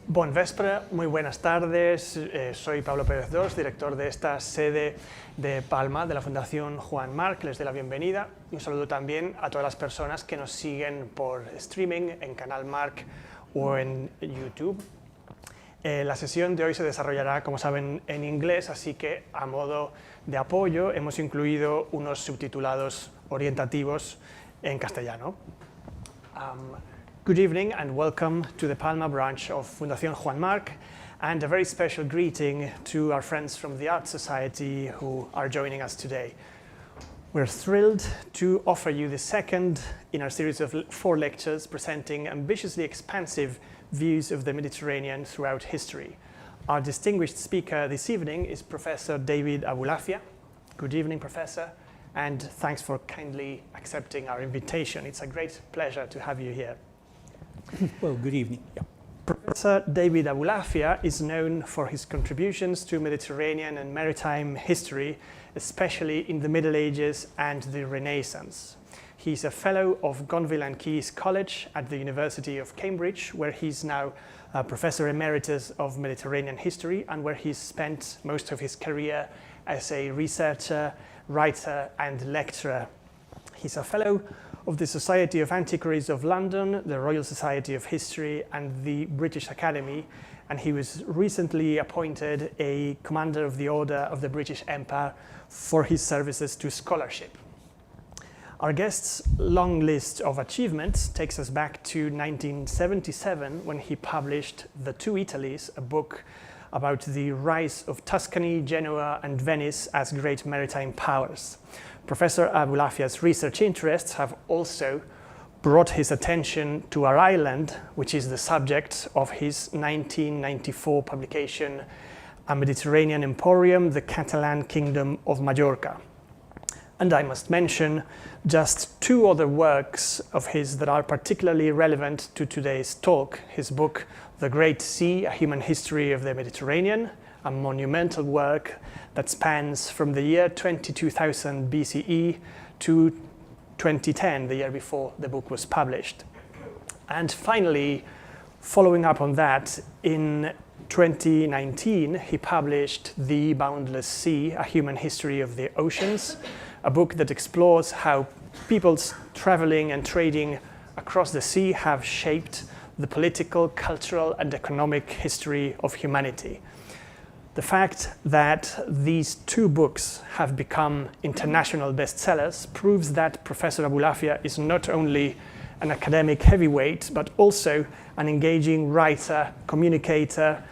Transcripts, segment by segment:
Bon vespre, muy buenas tardes. Soy Pablo Pérez II, director de esta sede de Palma de la Fundación Juan Marc. Les doy la bienvenida y un saludo también a todas las personas que nos siguen por streaming en Canal Marc o en YouTube. La sesión de hoy se desarrollará, como saben, en inglés, así que a modo de apoyo hemos incluido unos subtitulados orientativos en castellano. Good evening and welcome to the Palma branch of Fundación Juan Marc, and a very special greeting to our friends from the Art Society who are joining us today. We're thrilled to offer you the second in our series of 4 lectures presenting ambitiously expansive views of the Mediterranean throughout history. Our distinguished speaker this evening is Professor David Abulafia. Good evening, Professor, and thanks for kindly accepting our invitation. It's a great pleasure to have you here. Well, good evening. Yeah. Professor David Abulafia is known for his contributions to Mediterranean and maritime history, especially in the Middle Ages and the Renaissance. He's a fellow of Gonville and Caius College at the University of Cambridge, where he's now a Professor Emeritus of Mediterranean History and where he's spent most of his career as a researcher, writer and lecturer. He's a fellow of the Society of Antiquaries of London, the Royal Society of History and the British Academy, and he was recently appointed a Commander of the Order of the British Empire for his services to scholarship. Our guest's long list of achievements takes us back to 1977 when he published The Two Italies, a book about the rise of Tuscany, Genoa and Venice as great maritime powers. Professor Abulafia's research interests have also brought his attention to our island, which is the subject of his 1994 publication, A Mediterranean Emporium, the Catalan Kingdom of Majorca. And I must mention just 2 other works of his that are particularly relevant to today's talk. His book, The Great Sea, A Human History of the Mediterranean, a monumental work that spans from the year 22,000 BCE to 2010, the year before the book was published. And finally, following up on that, in 2019, he published The Boundless Sea, A Human History of the Oceans, a book that explores how peoples traveling and trading across the sea have shaped the political, cultural, and economic history of humanity. The fact that these 2 books have become international bestsellers proves that Professor Abulafia is not only an academic heavyweight, but also an engaging writer, communicator,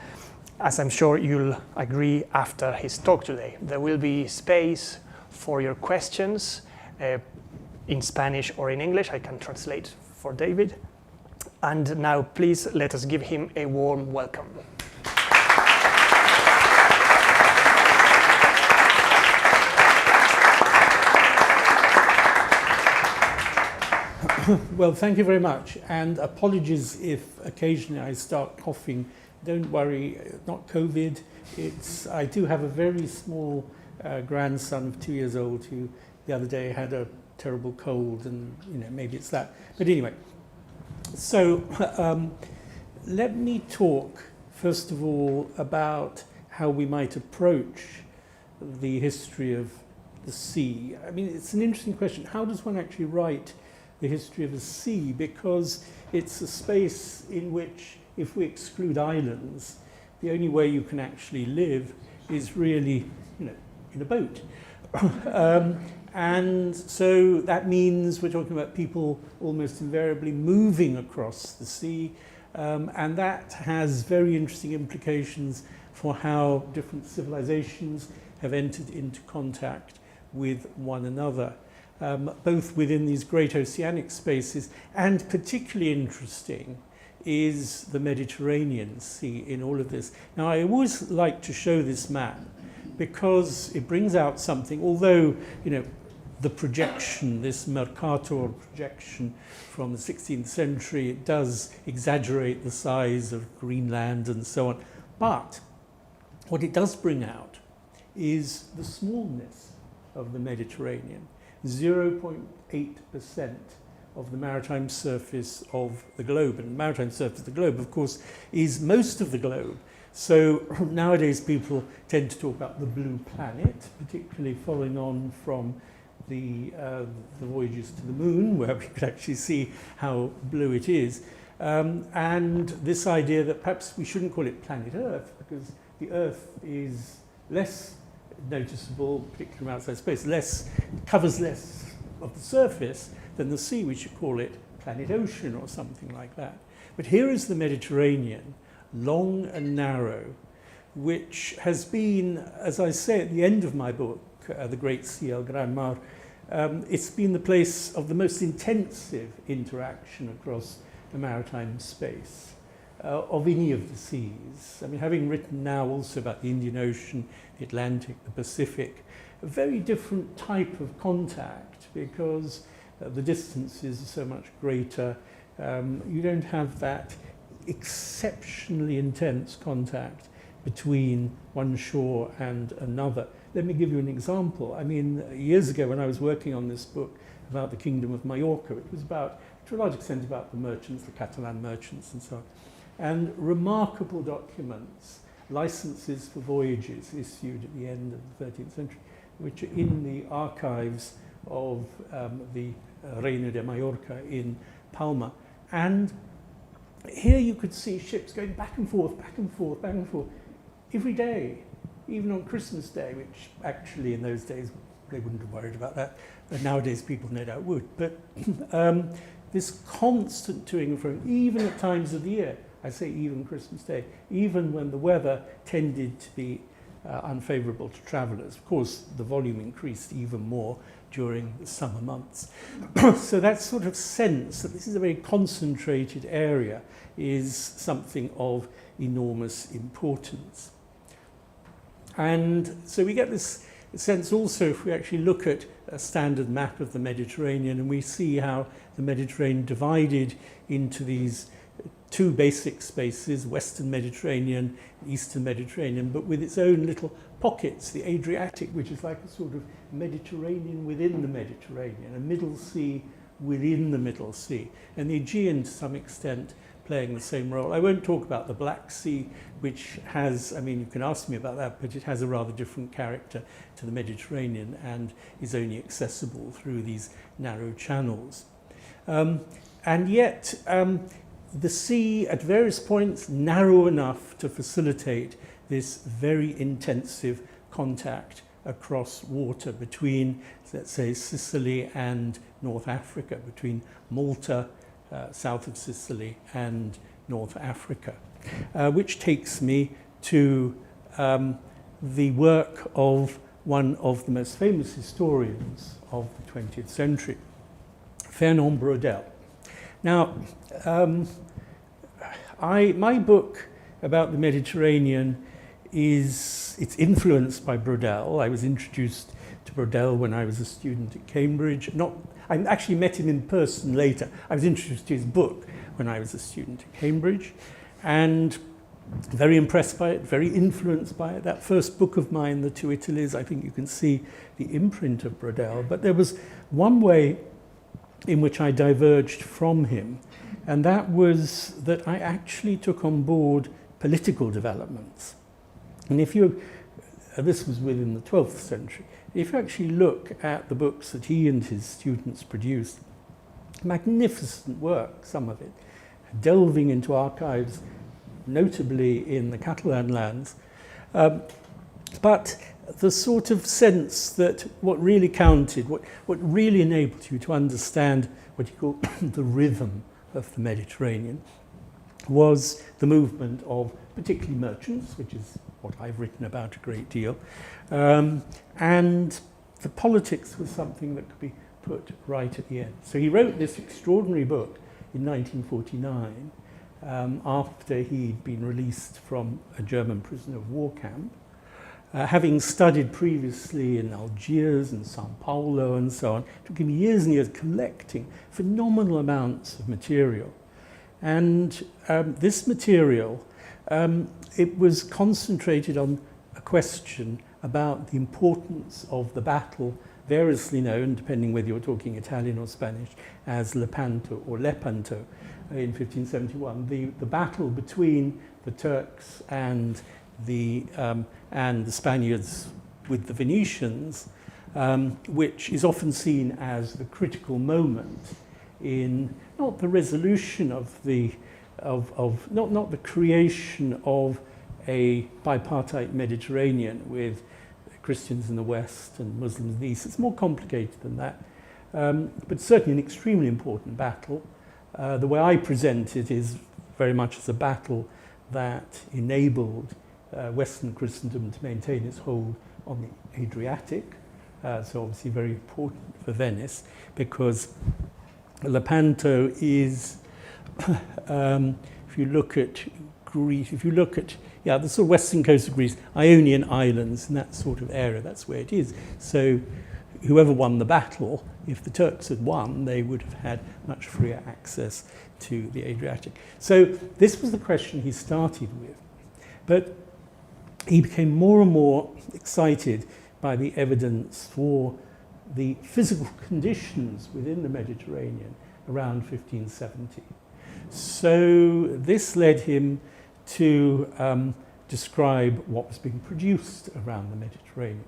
as I'm sure you'll agree after his talk today. There will be space for your questions in Spanish or in English. I can translate for David. And now please let us give him a warm welcome. Well, thank you very much, and apologies if occasionally I start coughing. Don't worry, not COVID. I do have a very small grandson of 2 years old who the other day had a terrible cold, and maybe it's that. But anyway, so let me talk first of all about how we might approach the history of the sea. I mean, it's an interesting question. How does one actually write the history of the sea? Because it's a space in which, if we exclude islands, the only way you can actually live is really, in a boat. And so that means we're talking about people almost invariably moving across the sea, and that has very interesting implications for how different civilizations have entered into contact with one another, both within these great oceanic spaces, and particularly interesting is the Mediterranean Sea in all of this. Now, I always like to show this map because it brings out something, although, the projection, this Mercator projection from the 16th century, it does exaggerate the size of Greenland and so on. But what it does bring out is the smallness of the Mediterranean. 0.8% of the maritime surface of the globe. And the maritime surface of the globe, of course, is most of the globe. So nowadays people tend to talk about the blue planet, particularly following on from the voyages to the moon, where we could actually see how blue it is. And this idea that perhaps we shouldn't call it planet Earth, because the Earth is less noticeable, particularly from outside space, covers less of the surface than the sea. We should call it planet ocean or something like that. But here is the Mediterranean, long and narrow, which has been, as I say at the end of my book, The Great Sea, El Gran Mar, it's been the place of the most intensive interaction across the maritime space of any of the seas. I mean, having written now also about the Indian Ocean, the Atlantic, the Pacific, a very different type of contact because the distances are so much greater. You don't have that exceptionally intense contact between one shore and another. Let me give you an example. I mean, years ago when I was working on this book about the Kingdom of Mallorca, it was about, to a large extent, about the merchants, the Catalan merchants and so on. And remarkable documents, licenses for voyages issued at the end of the 13th century, which are in the archives of the Reina de Mallorca in Palma. And here you could see ships going back and forth, back and forth, back and forth, every day, even on Christmas Day, which actually in those days they wouldn't have worried about that. But nowadays people no doubt would. But this constant to and fro, even at times of the year, I say even Christmas Day, even when the weather tended to be unfavourable to travellers. Of course, the volume increased even more during the summer months. So that sort of sense that this is a very concentrated area is something of enormous importance. And so we get this sense also if we actually look at a standard map of the Mediterranean and we see how the Mediterranean divided into these two basic spaces, Western Mediterranean, Eastern Mediterranean, but with its own little pockets, the Adriatic, which is like a sort of Mediterranean within the Mediterranean, a Middle Sea within the Middle Sea, and the Aegean to some extent playing the same role. I won't talk about the Black Sea, which has, I mean, you can ask me about that, but it has a rather different character to the Mediterranean and is only accessible through these narrow channels. And yet, the sea at various points narrow enough to facilitate this very intensive contact across water between, let's say, Sicily and North Africa, between Malta, south of Sicily, and North Africa, which takes me to the work of one of the most famous historians of the 20th century, Fernand Braudel. Now, my book about the Mediterranean it's influenced by Braudel. I was introduced to Braudel when I was a student at Cambridge. I actually met him in person later. I was introduced to his book when I was a student at Cambridge, and very impressed by it, very influenced by it. That first book of mine, The Two Italies, I think you can see the imprint of Braudel. But there was one way in which I diverged from him, and that was that I actually took on board political developments. And if you, this was within the 12th century, if you actually look at the books that he and his students produced, magnificent work, some of it, delving into archives, notably in the Catalan lands, but the sort of sense that what really counted, what really enabled you to understand what you call the rhythm of the Mediterranean, was the movement of particularly merchants, which is what I've written about a great deal, and the politics was something that could be put right at the end. So he wrote this extraordinary book in 1949 after he'd been released from a German prisoner of war camp, having studied previously in Algiers and Sao Paulo and so on. It took him years and years collecting phenomenal amounts of material. And this material, it was concentrated on a question about the importance of the battle, variously known, depending whether you're talking Italian or Spanish, as Lepanto or Lepanto in 1571. The battle between the Turks and the Spaniards with the Venetians, which is often seen as the critical moment in not the resolution of the not the creation of a bipartite Mediterranean with Christians in the West and Muslims in the East. It's more complicated than that, but certainly an extremely important battle. The way I present it is very much as a battle that enabled Western Christendom to maintain its hold on the Adriatic, so obviously very important for Venice, because Lepanto is, if you look at Greece, the sort of western coast of Greece, Ionian Islands and that sort of area, that's where it is. So whoever won the battle, if the Turks had won, they would have had much freer access to the Adriatic. So this was the question he started with. But he became more and more excited by the evidence for the physical conditions within the Mediterranean around 1570. So this led him to describe what was being produced around the Mediterranean.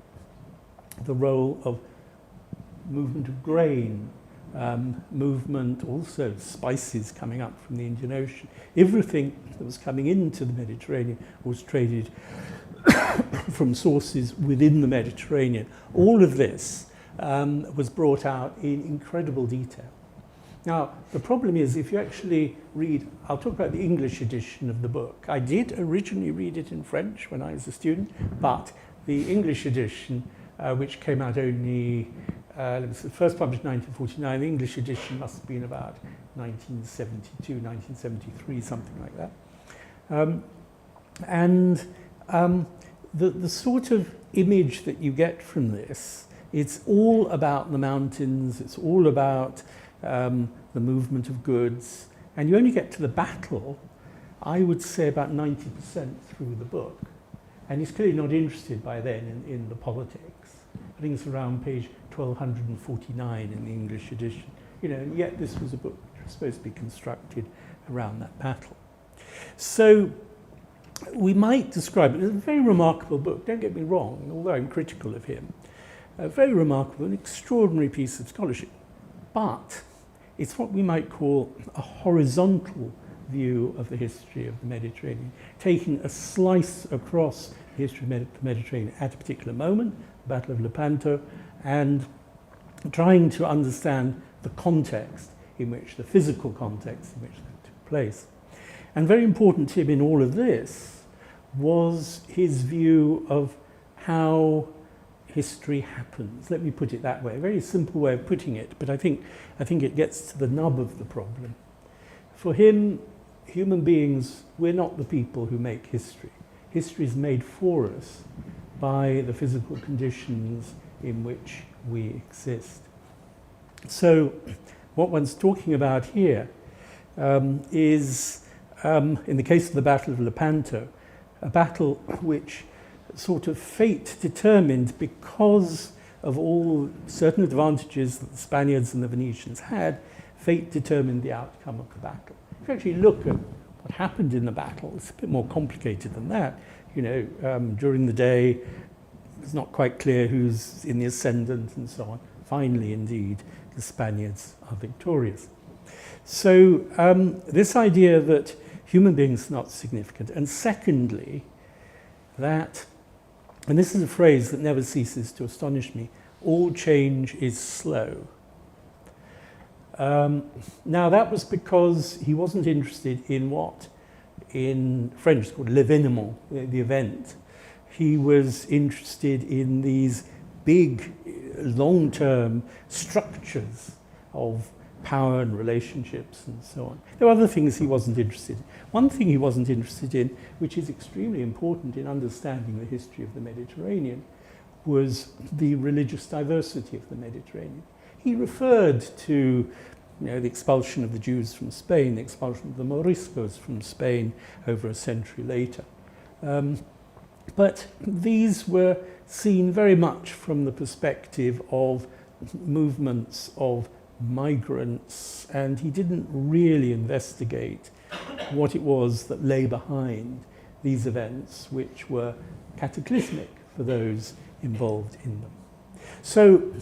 The role of movement of grain, movement also spices coming up from the Indian Ocean. Everything that was coming into the Mediterranean was traded from sources within the Mediterranean. All of this was brought out in incredible detail. Now, the problem is, if you actually read, I'll talk about the English edition of the book. I did originally read it in French when I was a student, but the English edition, which came out only, first published in 1949, the English edition must have been about 1972, 1973, something like that. The sort of image that you get from this, it's all about the mountains, it's all about the movement of goods, and you only get to the battle, I would say, about 90% through the book. And he's clearly not interested by then in the politics. I think it's around page 1249 in the English edition. You know, and yet this was a book which was supposed to be constructed around that battle. So we might describe it as a very remarkable book, don't get me wrong, although I'm critical of him. A very remarkable, an extraordinary piece of scholarship. But it's what we might call a horizontal view of the history of the Mediterranean, taking a slice across the history of the Mediterranean at a particular moment, the Battle of Lepanto, and trying to understand the context in which, the physical context in which that took place. And very important to him in all of this was his view of how history happens. Let me put it that way. A very simple way of putting it, but I think it gets to the nub of the problem. For him, human beings, we're not the people who make history. History is made for us by the physical conditions in which we exist. So what one's talking about here is, in the case of the Battle of Lepanto, a battle which sort of fate determined because of all certain advantages that the Spaniards and the Venetians had. Fate determined the outcome of the battle. If you actually look at what happened in the battle, it's a bit more complicated than that. You know, during the day, it's not quite clear who's in the ascendant and so on. Finally, indeed, the Spaniards are victorious. So this idea that human beings are not significant, and secondly, that, and this is a phrase that never ceases to astonish me, all change is slow. Now that was because he wasn't interested in what in French is called l'événement, the event. He was interested in these big, long-term structures of power and relationships and so on. There were other things he wasn't interested in. One thing he wasn't interested in, which is extremely important in understanding the history of the Mediterranean, was the religious diversity of the Mediterranean. He referred to the expulsion of the Jews from Spain, the expulsion of the Moriscos from Spain over a century later. But these were seen very much from the perspective of movements of migrants, and he didn't really investigate what it was that lay behind these events, which were cataclysmic for those involved in them. So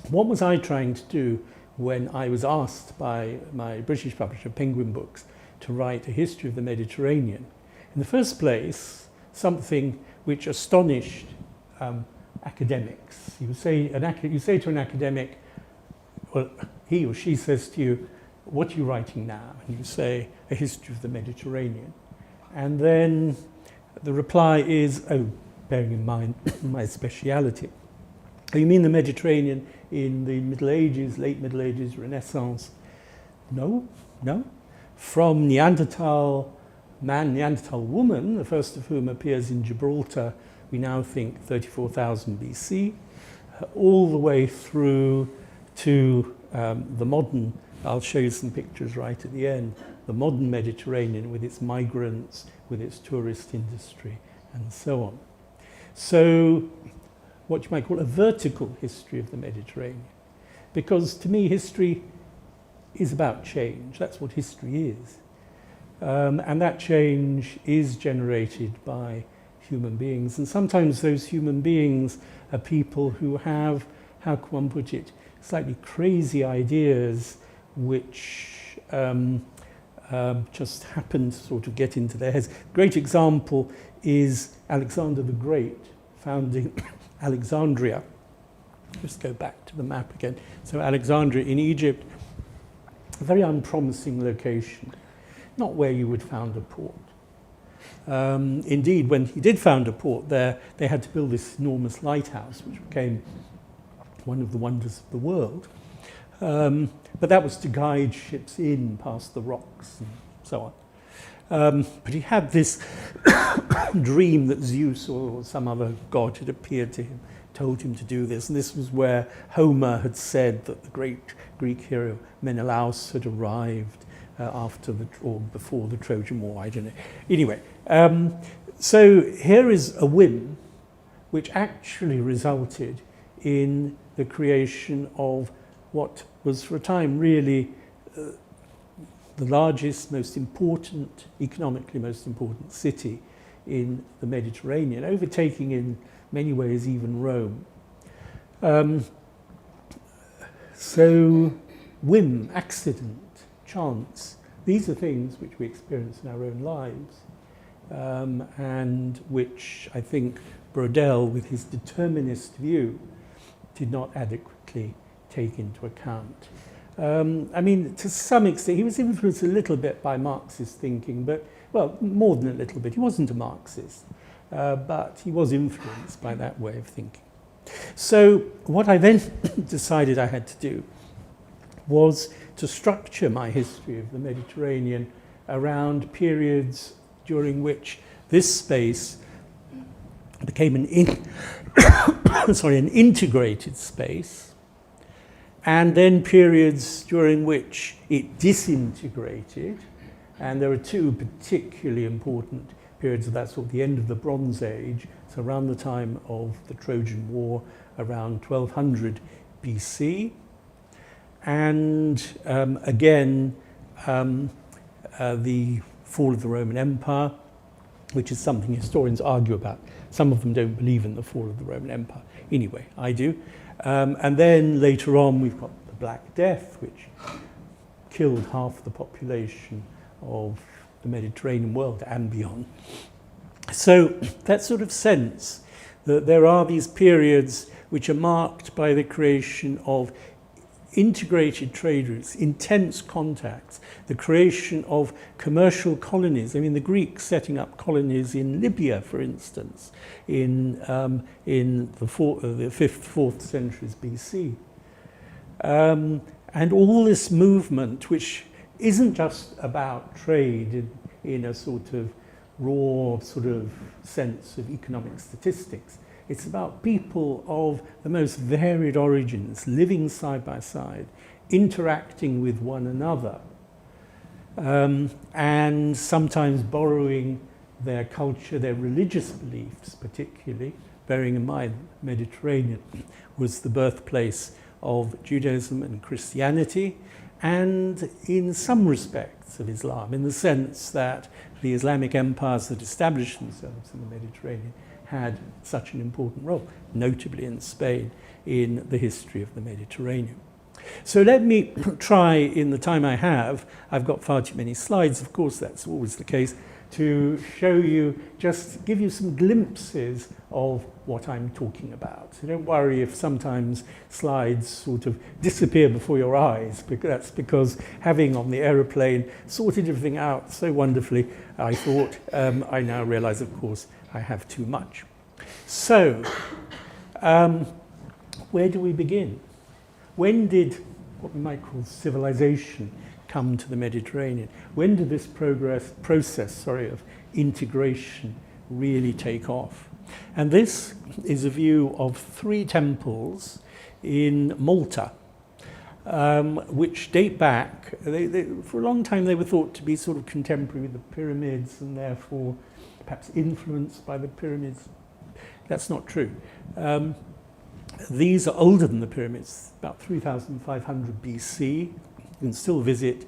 what was I trying to do when I was asked by my British publisher, Penguin Books, to write a history of the Mediterranean? In the first place, something which astonished academics. You say to an academic, well, he or she says to you, what are you writing now? And you say, a history of the Mediterranean. And then the reply is, oh, bearing in mind my speciality. Oh, you mean the Mediterranean in the Middle Ages, late Middle Ages, Renaissance? No, no. From Neanderthal man, Neanderthal woman, the first of whom appears in Gibraltar, we now think 34,000 BC, all the way through to the modern, I'll show you some pictures right at the end, the modern Mediterranean with its migrants, with its tourist industry, and so on. So what you might call a vertical history of the Mediterranean. Because to me, history is about change. That's what history is. And that change is generated by human beings. And sometimes those human beings are people who have, how can one put it, slightly crazy ideas which just happen to sort of get into their heads. A great example is Alexander the Great founding Alexandria. Just go back to the map again. So Alexandria in Egypt, a very unpromising location, not where you would found a port. Indeed, when he did found a port there, they had to build this enormous lighthouse, which became one of the wonders of the world. But that was to guide ships in past the rocks and so on. But he had this dream that Zeus or some other god had appeared to him, told him to do this. And this was where Homer had said that the great Greek hero Menelaus had arrived after or before the Trojan War, I don't know. Anyway, so here is a whim which actually resulted in the creation of what was for a time really the largest, most important, economically most important city in the Mediterranean, overtaking in many ways even Rome. So whim, accident, chance, these are things which we experience in our own lives, and which I think Brodel, with his determinist view, did not adequately take into account. I mean, to some extent, he was influenced a little bit by Marxist thinking, but, well, more than a little bit. He wasn't a Marxist, but he was influenced by that way of thinking. So what I then decided I had to do was to structure my history of the Mediterranean around periods during which this space became an integrated space, and then periods during which it disintegrated. And there are two particularly important periods of that sort, the end of the Bronze Age, so around the time of the Trojan War, around 1200 BC, and again the fall of the Roman Empire, which is something historians argue about. Some of them don't believe in the fall of the Roman Empire. Anyway, I do. And then later on we've got the Black Death, which killed half the population of the Mediterranean world and beyond. So that sort of sense that there are these periods which are marked by the creation of integrated trade routes, intense contacts, the creation of commercial colonies. I mean, the Greeks setting up colonies in Libya, for instance, in the 5th, 4th centuries BC. And all this movement, which isn't just about trade in a sort of raw sort of sense of economic statistics. It's about people of the most varied origins, living side by side, interacting with one another, and sometimes borrowing their culture, their religious beliefs particularly, bearing in mind the Mediterranean was the birthplace of Judaism and Christianity, and in some respects of Islam, in the sense that the Islamic empires that established themselves in the Mediterranean had such an important role, notably in Spain, in the history of the Mediterranean. So let me try, in the time I have, I've got far too many slides, of course that's always the case, to show you, just give you some glimpses of what I'm talking about. So don't worry if sometimes slides sort of disappear before your eyes, because that's because having on the aeroplane sorted everything out so wonderfully, I thought, I now realize, of course, I have too much. So, where do we begin? When did what we might call civilization come to the Mediterranean? When did this process of integration really take off? And this is a view of 3 temples in Malta, which date back, for a long time they were thought to be sort of contemporary with the pyramids and therefore perhaps influenced by the pyramids. That's not true. These are older than the pyramids, about 3,500 BC. You can still visit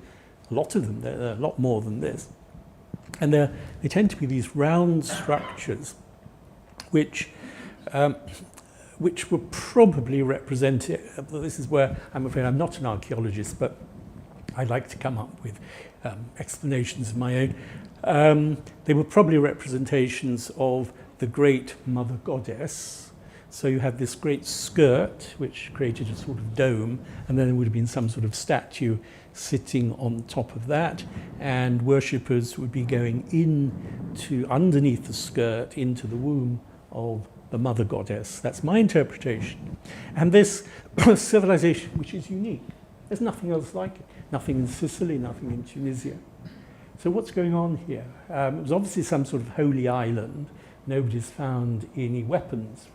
a lot of them. They're a lot more than this. And they tend to be these round structures which were probably represented. This is where I'm afraid I'm not an archaeologist, but I like to come up with explanations of my own. They were probably representations of the great mother goddess. So you have this great skirt, which created a sort of dome, and then there would have been some sort of statue sitting on top of that, and worshippers would be going underneath the skirt, into the womb of the mother goddess. That's my interpretation. And this civilization, which is unique, there's nothing else like it. Nothing in Sicily, nothing in Tunisia. So what's going on here? It was obviously some sort of holy island. Nobody's found any weapons,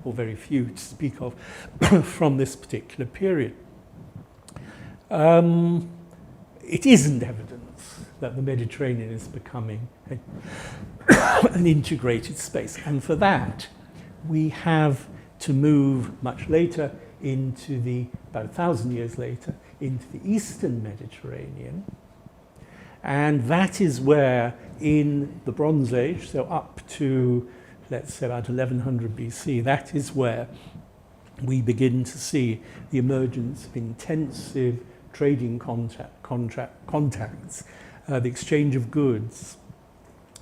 or very few to speak of, from this particular period. It isn't evidence that the Mediterranean is becoming an integrated space. And for that, we have to move much later into about 1,000 years later, into the Eastern Mediterranean. And that is where, in the Bronze Age, so up to, let's say, about 1100 BC, that is where we begin to see the emergence of intensive trading contacts, the exchange of goods.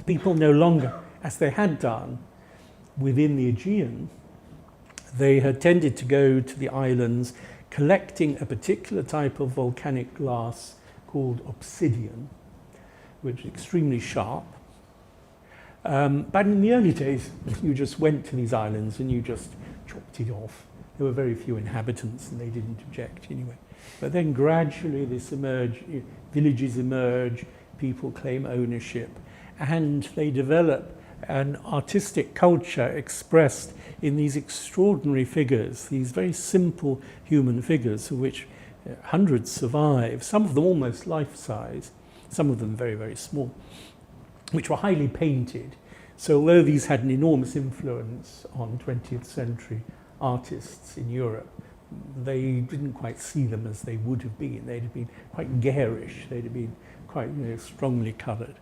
People no longer, as they had done within the Aegean, they had tended to go to the islands collecting a particular type of volcanic glass called obsidian, which is extremely sharp. But in the early days, you just went to these islands and you just chopped it off. There were very few inhabitants and they didn't object anyway. But then gradually this emerged, villages emerge, people claim ownership, and they develop an artistic culture expressed in these extraordinary figures, these very simple human figures, of which hundreds survive, some of them almost life-size, some of them very, very small, which were highly painted. So although these had an enormous influence on 20th century artists in Europe, they didn't quite see them as they would have been. They'd have been quite garish. They'd have been quite strongly coloured.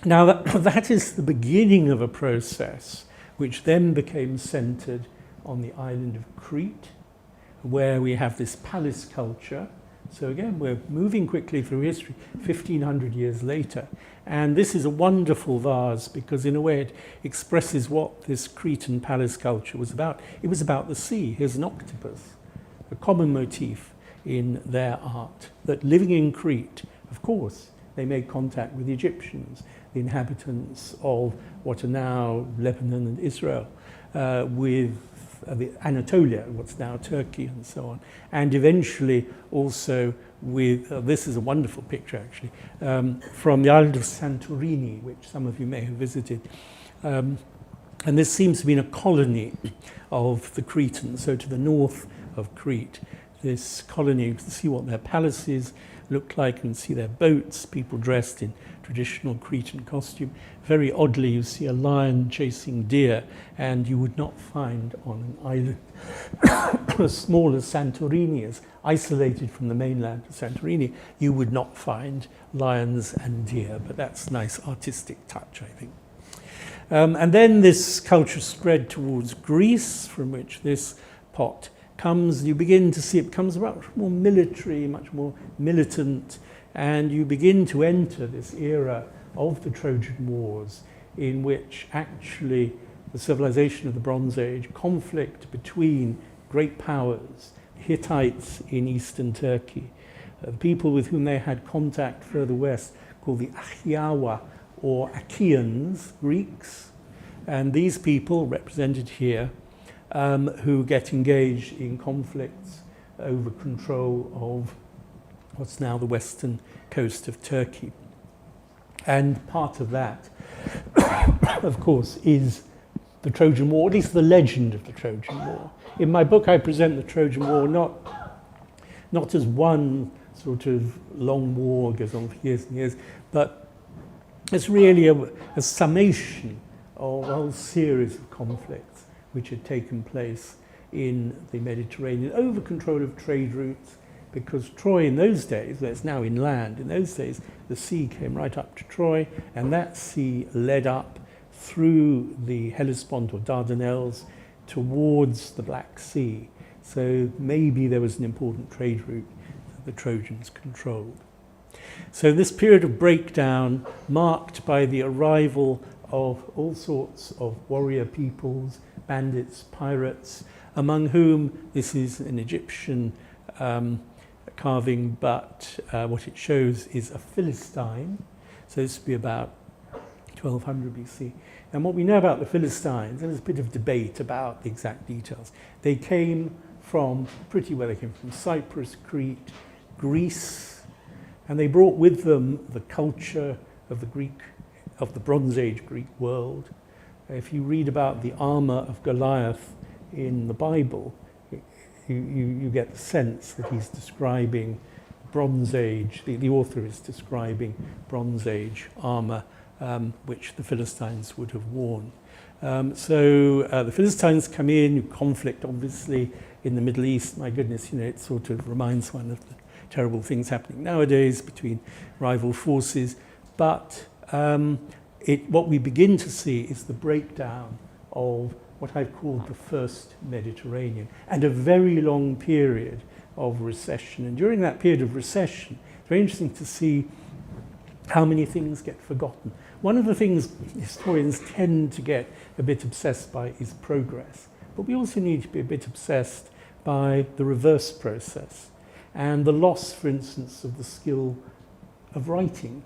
Now that is the beginning of a process which then became centred on the island of Crete, where we have this palace culture. So again, we're moving quickly through history, 1,500 years later. And this is a wonderful vase because in a way it expresses what this Cretan palace culture was about. It was about the sea. Here's an octopus, a common motif in their art, that living in Crete, of course, they made contact with the Egyptians, the inhabitants of what are now Lebanon and Israel, with Anatolia, what's now Turkey, and so on. And eventually also with, this is a wonderful picture actually, from the island of Santorini, which some of you may have visited. And this seems to be a colony of the Cretans, so to the north of Crete. This colony, you can see what their palaces look like and see their boats, people dressed in traditional Cretan costume. Very oddly, you see a lion chasing deer, and you would not find on an island as small as Santorini, as isolated from the mainland of Santorini, you would not find lions and deer, but that's a nice artistic touch, I think. And then this culture spread towards Greece, from which this pot comes. You begin to see it becomes much more military, much more militant, and you begin to enter this era of the Trojan Wars, in which actually the civilization of the Bronze Age, conflict between great powers, Hittites in eastern Turkey, the people with whom they had contact further west, called the Achaeawa or Achaeans, Greeks, and these people represented here, who get engaged in conflicts over control of what's now the western coast of Turkey. And part of that, of course, is the Trojan War, at least the legend of the Trojan War. In my book, I present the Trojan War not as one sort of long war goes on for years and years, but it's really a summation of a whole series of conflicts which had taken place in the Mediterranean over control of trade routes, because Troy in those days, where it's now inland, in those days the sea came right up to Troy, and that sea led up through the Hellespont or Dardanelles towards the Black Sea. So maybe there was an important trade route that the Trojans controlled. So this period of breakdown, marked by the arrival of all sorts of warrior peoples, bandits, pirates, among whom this is an Egyptian carving, but what it shows is a Philistine. So this would be about 1200 BC. And what we know about the Philistines, and there's a bit of debate about the exact details, they came from they came from Cyprus, Crete, Greece, and they brought with them the culture of the Bronze Age Greek world. If you read about the armor of Goliath in the Bible, you get the sense that he's describing Bronze Age, the author is describing Bronze Age armor, which the Philistines would have worn. So the Philistines come in, conflict obviously in the Middle East. My goodness, it sort of reminds one of the terrible things happening nowadays between rival forces. But what we begin to see is the breakdown of what I've called the first Mediterranean, and a very long period of recession. And during that period of recession, it's very interesting to see how many things get forgotten. One of the things historians tend to get a bit obsessed by is progress, but we also need to be a bit obsessed by the reverse process and the loss, for instance, of the skill of writing,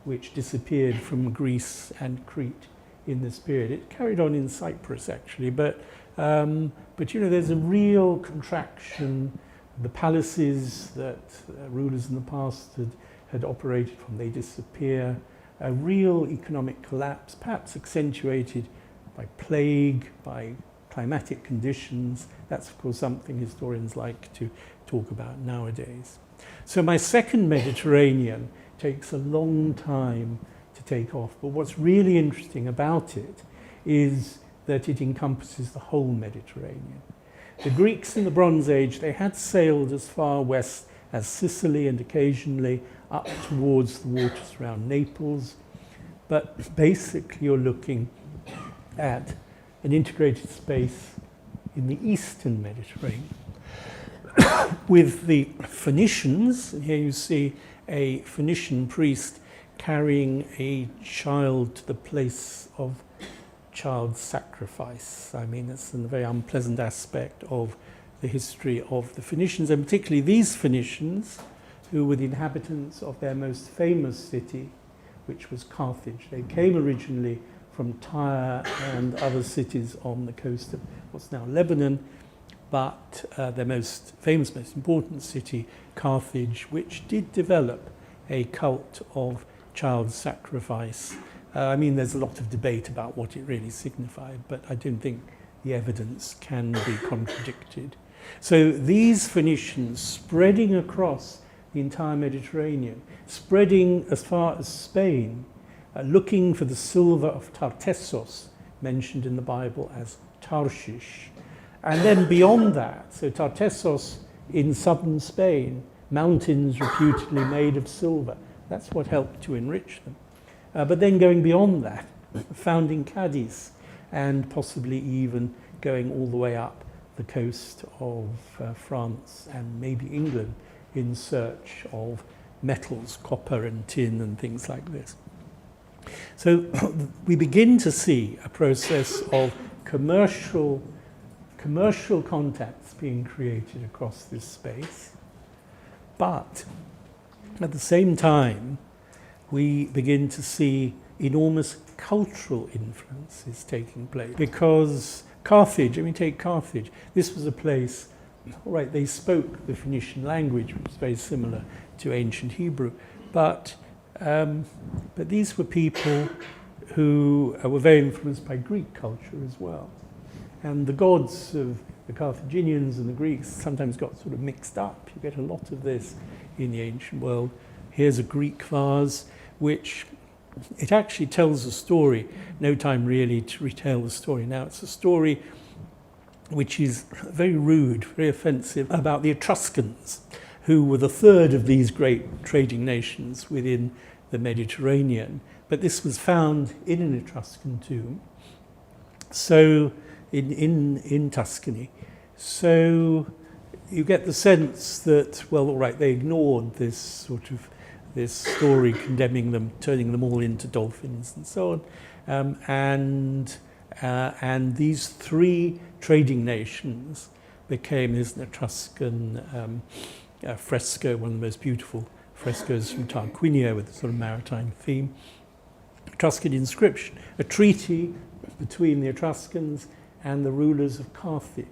which disappeared from Greece and Crete in this period. It carried on in Cyprus, actually, but there's a real contraction. The palaces that rulers in the past had operated from, they disappear. A real economic collapse, perhaps accentuated by plague, by climatic conditions. That's, of course, something historians like to talk about nowadays. So my second Mediterranean takes a long time to take off, but what's really interesting about it is that it encompasses the whole Mediterranean. The Greeks in the Bronze Age, they had sailed as far west as Sicily and occasionally up towards the waters around Naples, but basically you're looking at an integrated space in the eastern Mediterranean with the Phoenicians, and here you see a Phoenician priest carrying a child to the place of child sacrifice. I mean, it's a very unpleasant aspect of the history of the Phoenicians, and particularly these Phoenicians, who were the inhabitants of their most famous city, which was Carthage. They came originally from Tyre and other cities on the coast of what's now Lebanon, but their most famous, most important city, Carthage, which did develop a cult of child sacrifice. I mean, there's a lot of debate about what it really signified, but I don't think the evidence can be contradicted. So these Phoenicians spreading across the entire Mediterranean, spreading as far as Spain, looking for the silver of Tartessos, mentioned in the Bible as Tarshish. And then beyond that, so Tartessos in southern Spain, mountains reputedly made of silver. That's what helped to enrich them. But then going beyond that, founding Cadiz, and possibly even going all the way up the coast of France and maybe England in search of metals, copper and tin and things like this. So we begin to see a process of commercial contacts being created across this space. But at the same time, we begin to see enormous cultural influences taking place. Because Carthage, take Carthage, this was a place, all right, they spoke the Phoenician language, which was very similar to ancient Hebrew, but these were people who were very influenced by Greek culture as well. And the gods of the Carthaginians and the Greeks sometimes got sort of mixed up. You get a lot of this in the ancient world. Here's a Greek vase, which it actually tells a story. No time really to retell the story now. It's a story which is very rude, very offensive, about the Etruscans, who were the third of these great trading nations within the Mediterranean. But this was found in an Etruscan tomb, so in Tuscany. So you get the sense that, well, all right, they ignored this story condemning them, turning them all into dolphins and so on. And these three trading nations became, there's an Etruscan fresco, one of the most beautiful frescoes from Tarquinia with a sort of maritime theme. Etruscan inscription, a treaty between the Etruscans and the rulers of Carthage,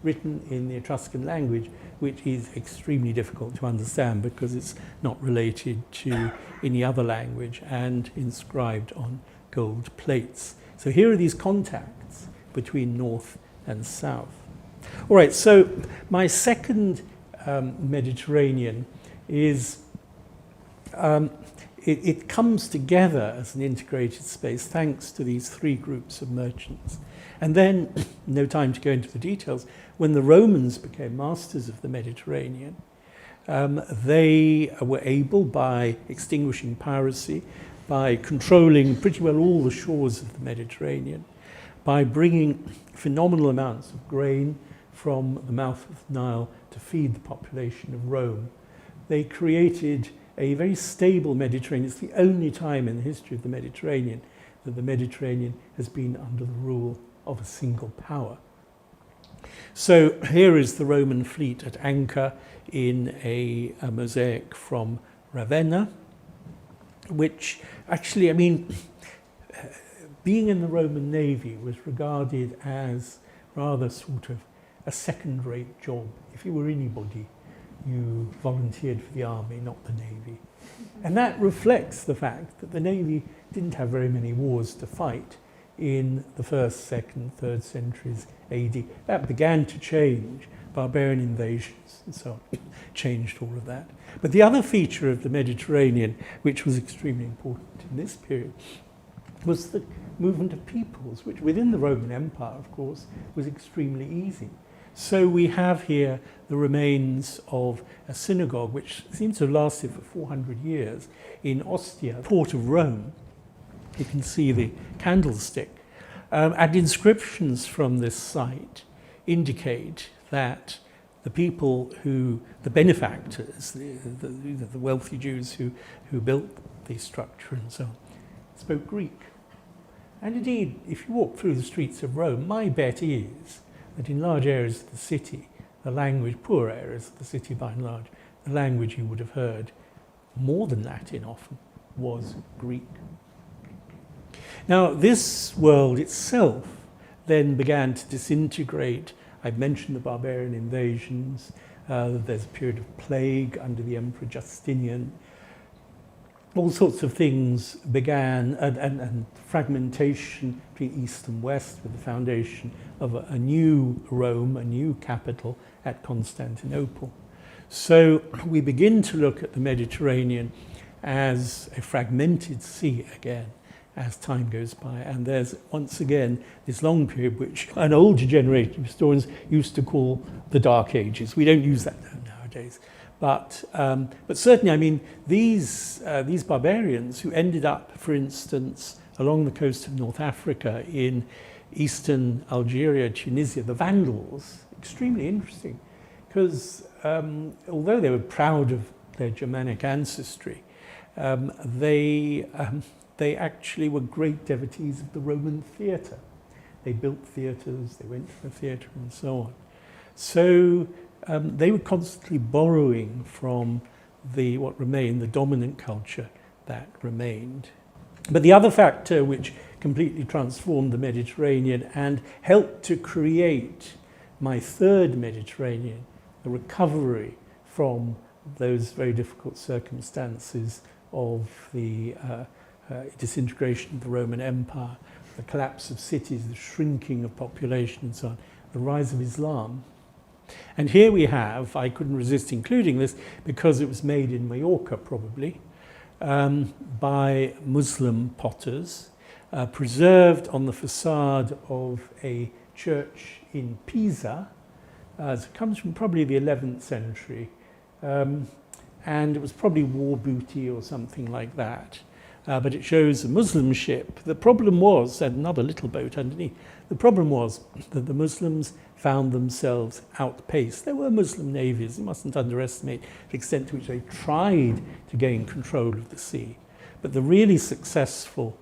written in the Etruscan language, which is extremely difficult to understand because it's not related to any other language and inscribed on gold plates. So here are these contacts between north and south. All right, so my second Mediterranean is, it comes together as an integrated space thanks to these three groups of merchants. And then, no time to go into the details, when the Romans became masters of the Mediterranean, they were able, by extinguishing piracy, by controlling pretty well all the shores of the Mediterranean, by bringing phenomenal amounts of grain from the mouth of the Nile to feed the population of Rome, they created a very stable Mediterranean. It's the only time in the history of the Mediterranean that the Mediterranean has been under the rule of a single power. So here is the Roman fleet at anchor in a mosaic from Ravenna, which actually, being in the Roman Navy was regarded as rather sort of a second-rate job. If you were anybody, you volunteered for the army, not the Navy. And that reflects the fact that the Navy didn't have very many wars to fight in the 1st, 2nd, 3rd centuries AD. That began to change. Barbarian invasions and so on changed all of that. But the other feature of the Mediterranean, which was extremely important in this period, was the movement of peoples, which within the Roman Empire, of course, was extremely easy. So we have here the remains of a synagogue, which seems to have lasted for 400 years in Ostia, port of Rome. You can see the candlestick. And inscriptions from this site indicate that the people who, the benefactors, the wealthy Jews who built the structure and so on, spoke Greek. And indeed, if you walk through the streets of Rome, my bet is that in large areas of the city, the language, poor areas of the city by and large, the language you would have heard, more than Latin often, was Greek. Now, this world itself then began to disintegrate. I've mentioned the barbarian invasions. There's a period of plague under the Emperor Justinian. All sorts of things began, and fragmentation between East and West with the foundation of a new Rome, a new capital at Constantinople. So we begin to look at the Mediterranean as a fragmented sea again as time goes by. And there's once again this long period which an older generation of historians used to call the Dark Ages. We don't use that term nowadays. But certainly, I mean, these barbarians who ended up, for instance, along the coast of North Africa in eastern Algeria, Tunisia, the Vandals, extremely interesting, because although they were proud of their Germanic ancestry, they actually were great devotees of the Roman theatre. They built theatres, they went to the theatre and so on. So they were constantly borrowing from what remained, the dominant culture that remained. But the other factor which completely transformed the Mediterranean and helped to create my third Mediterranean, the recovery from those very difficult circumstances of the disintegration of the Roman Empire, the collapse of cities, the shrinking of population and so on, the rise of Islam. And here we have, I couldn't resist including this because it was made in Mallorca probably, by Muslim potters, preserved on the facade of a church in Pisa. It comes from probably the 11th century, and it was probably war booty or something like that. But it shows a Muslim ship. The problem was, and another little boat underneath, the problem was that the Muslims found themselves outpaced. There were Muslim navies, you mustn't underestimate the extent to which they tried to gain control of the sea. But the really successful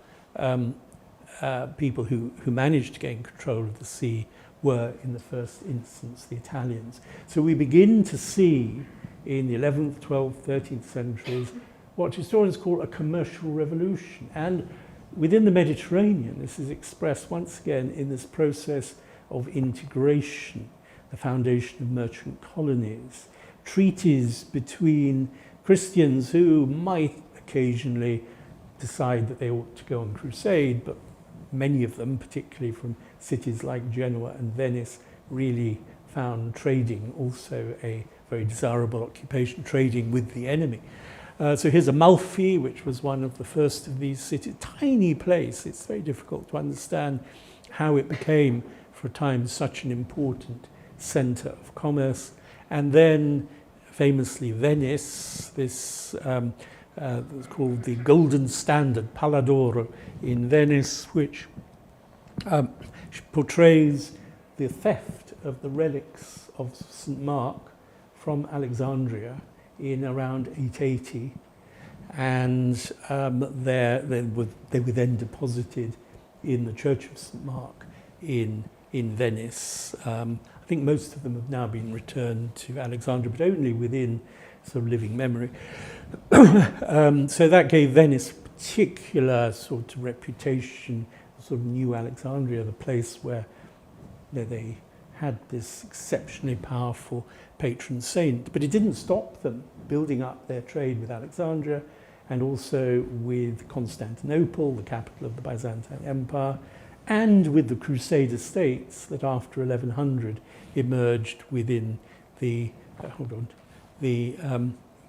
people who managed to gain control of the sea were, in the first instance, the Italians. So we begin to see in the 11th, 12th, 13th centuries what historians call a commercial revolution. And within the Mediterranean, this is expressed once again in this process of integration, the foundation of merchant colonies, treaties between Christians who might occasionally decide that they ought to go on crusade, but many of them, particularly from cities like Genoa and Venice, really found trading also a very desirable occupation, trading with the enemy. So here's Amalfi, which was one of the first of these cities. Tiny place. It's very difficult to understand how it became, for a time, such an important centre of commerce. And then, famously, Venice, this was called the Golden Standard, Palla d'Oro, in Venice, which portrays the theft of the relics of St. Mark from Alexandria in around 880, and they were then deposited in the Church of St. Mark in Venice. I think most of them have now been returned to Alexandria, but only within sort of living memory. So that gave Venice particular sort of reputation, sort of New Alexandria, the place where they had this exceptionally powerful patron saint. But it didn't stop them building up their trade with Alexandria and also with Constantinople, the capital of the Byzantine Empire, and with the Crusader states that after 1100 emerged within the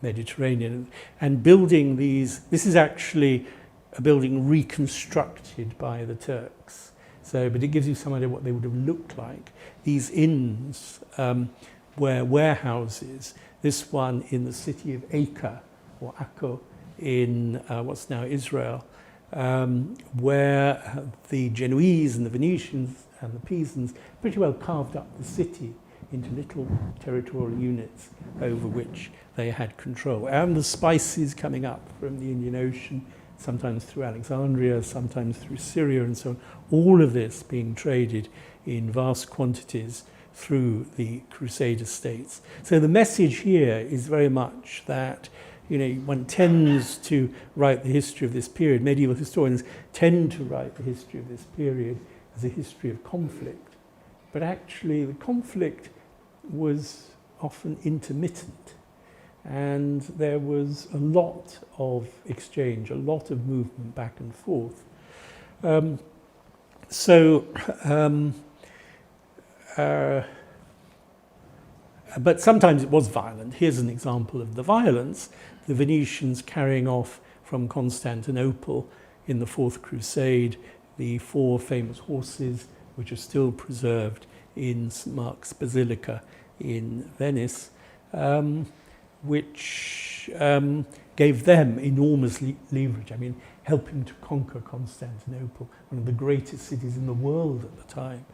Mediterranean, and building these. This is actually a building reconstructed by the Turks. So, but it gives you some idea what they would have looked like. These inns were warehouses. This one in the city of Acre, or Akko, in what's now Israel, where the Genoese and the Venetians and the Pisans pretty well carved up the city into little territorial units over which they had control. And the spices coming up from the Indian Ocean, sometimes through Alexandria, sometimes through Syria and so on, all of this being traded in vast quantities through the Crusader states. So the message here is very much that, you know, one tends to write the history of this period. Medieval historians tend to write the history of this period as a history of conflict. But actually the conflict was often intermittent. And there was a lot of exchange, a lot of movement back and forth. But sometimes it was violent. Here's an example of the violence. The Venetians carrying off from Constantinople in the Fourth Crusade the 4 famous horses which are still preserved in St. Mark's Basilica in Venice, which gave them enormous leverage. I mean, helping to conquer Constantinople, one of the greatest cities in the world at the time.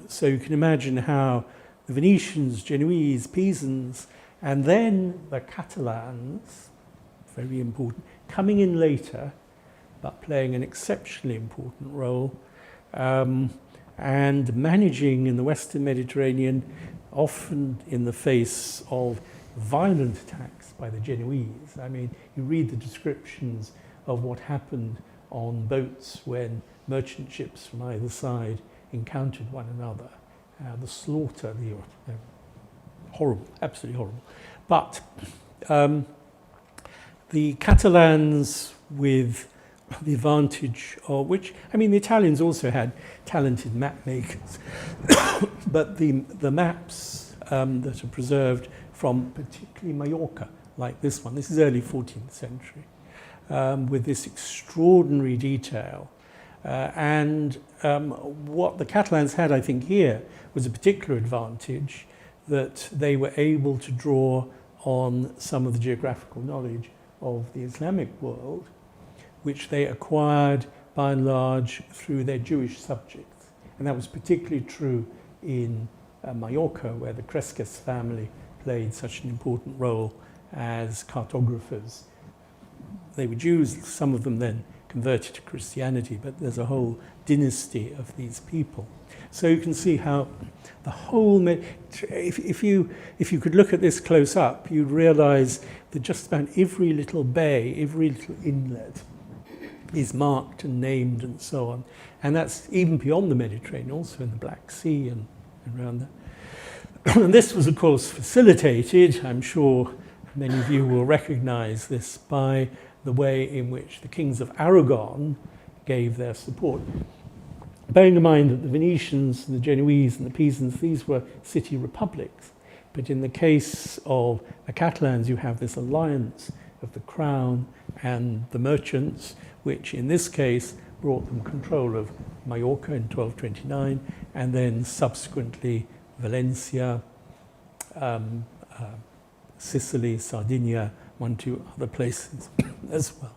So you can imagine how the Venetians, Genoese, Pisans, and then the Catalans, very important, coming in later, but playing an exceptionally important role, and managing in the Western Mediterranean, often in the face of violent attacks by the Genoese. I mean, you read the descriptions of what happened on boats when merchant ships from either side encountered one another. The slaughter, horrible, absolutely horrible. But the Catalans, with the advantage of which, I mean, the Italians also had talented map makers, but the maps that are preserved from particularly Mallorca, like this one, this is early 14th century, with this extraordinary detail. And what the Catalans had, I think, here was a particular advantage, that they were able to draw on some of the geographical knowledge of the Islamic world, which they acquired by and large through their Jewish subjects. And that was particularly true in Mallorca, where the Cresques family played such an important role as cartographers. They were Jews, some of them then converted to Christianity, but there's a whole dynasty of these people. So you can see how the whole, if you could look at this close up, you'd realize that just about every little bay, every little inlet is marked and named and so on. And that's even beyond the Mediterranean, also in the Black Sea and around there. And this was, of course, facilitated, I'm sure many of you will recognize this, by the way in which the kings of Aragon gave their support. Bearing in mind that the Venetians, the Genoese and the Pisans, these were city republics. But in the case of the Catalans, you have this alliance of the crown and the merchants, which in this case brought them control of Mallorca in 1229, and then subsequently Valencia, Sicily, Sardinia, 1-2 other places as well.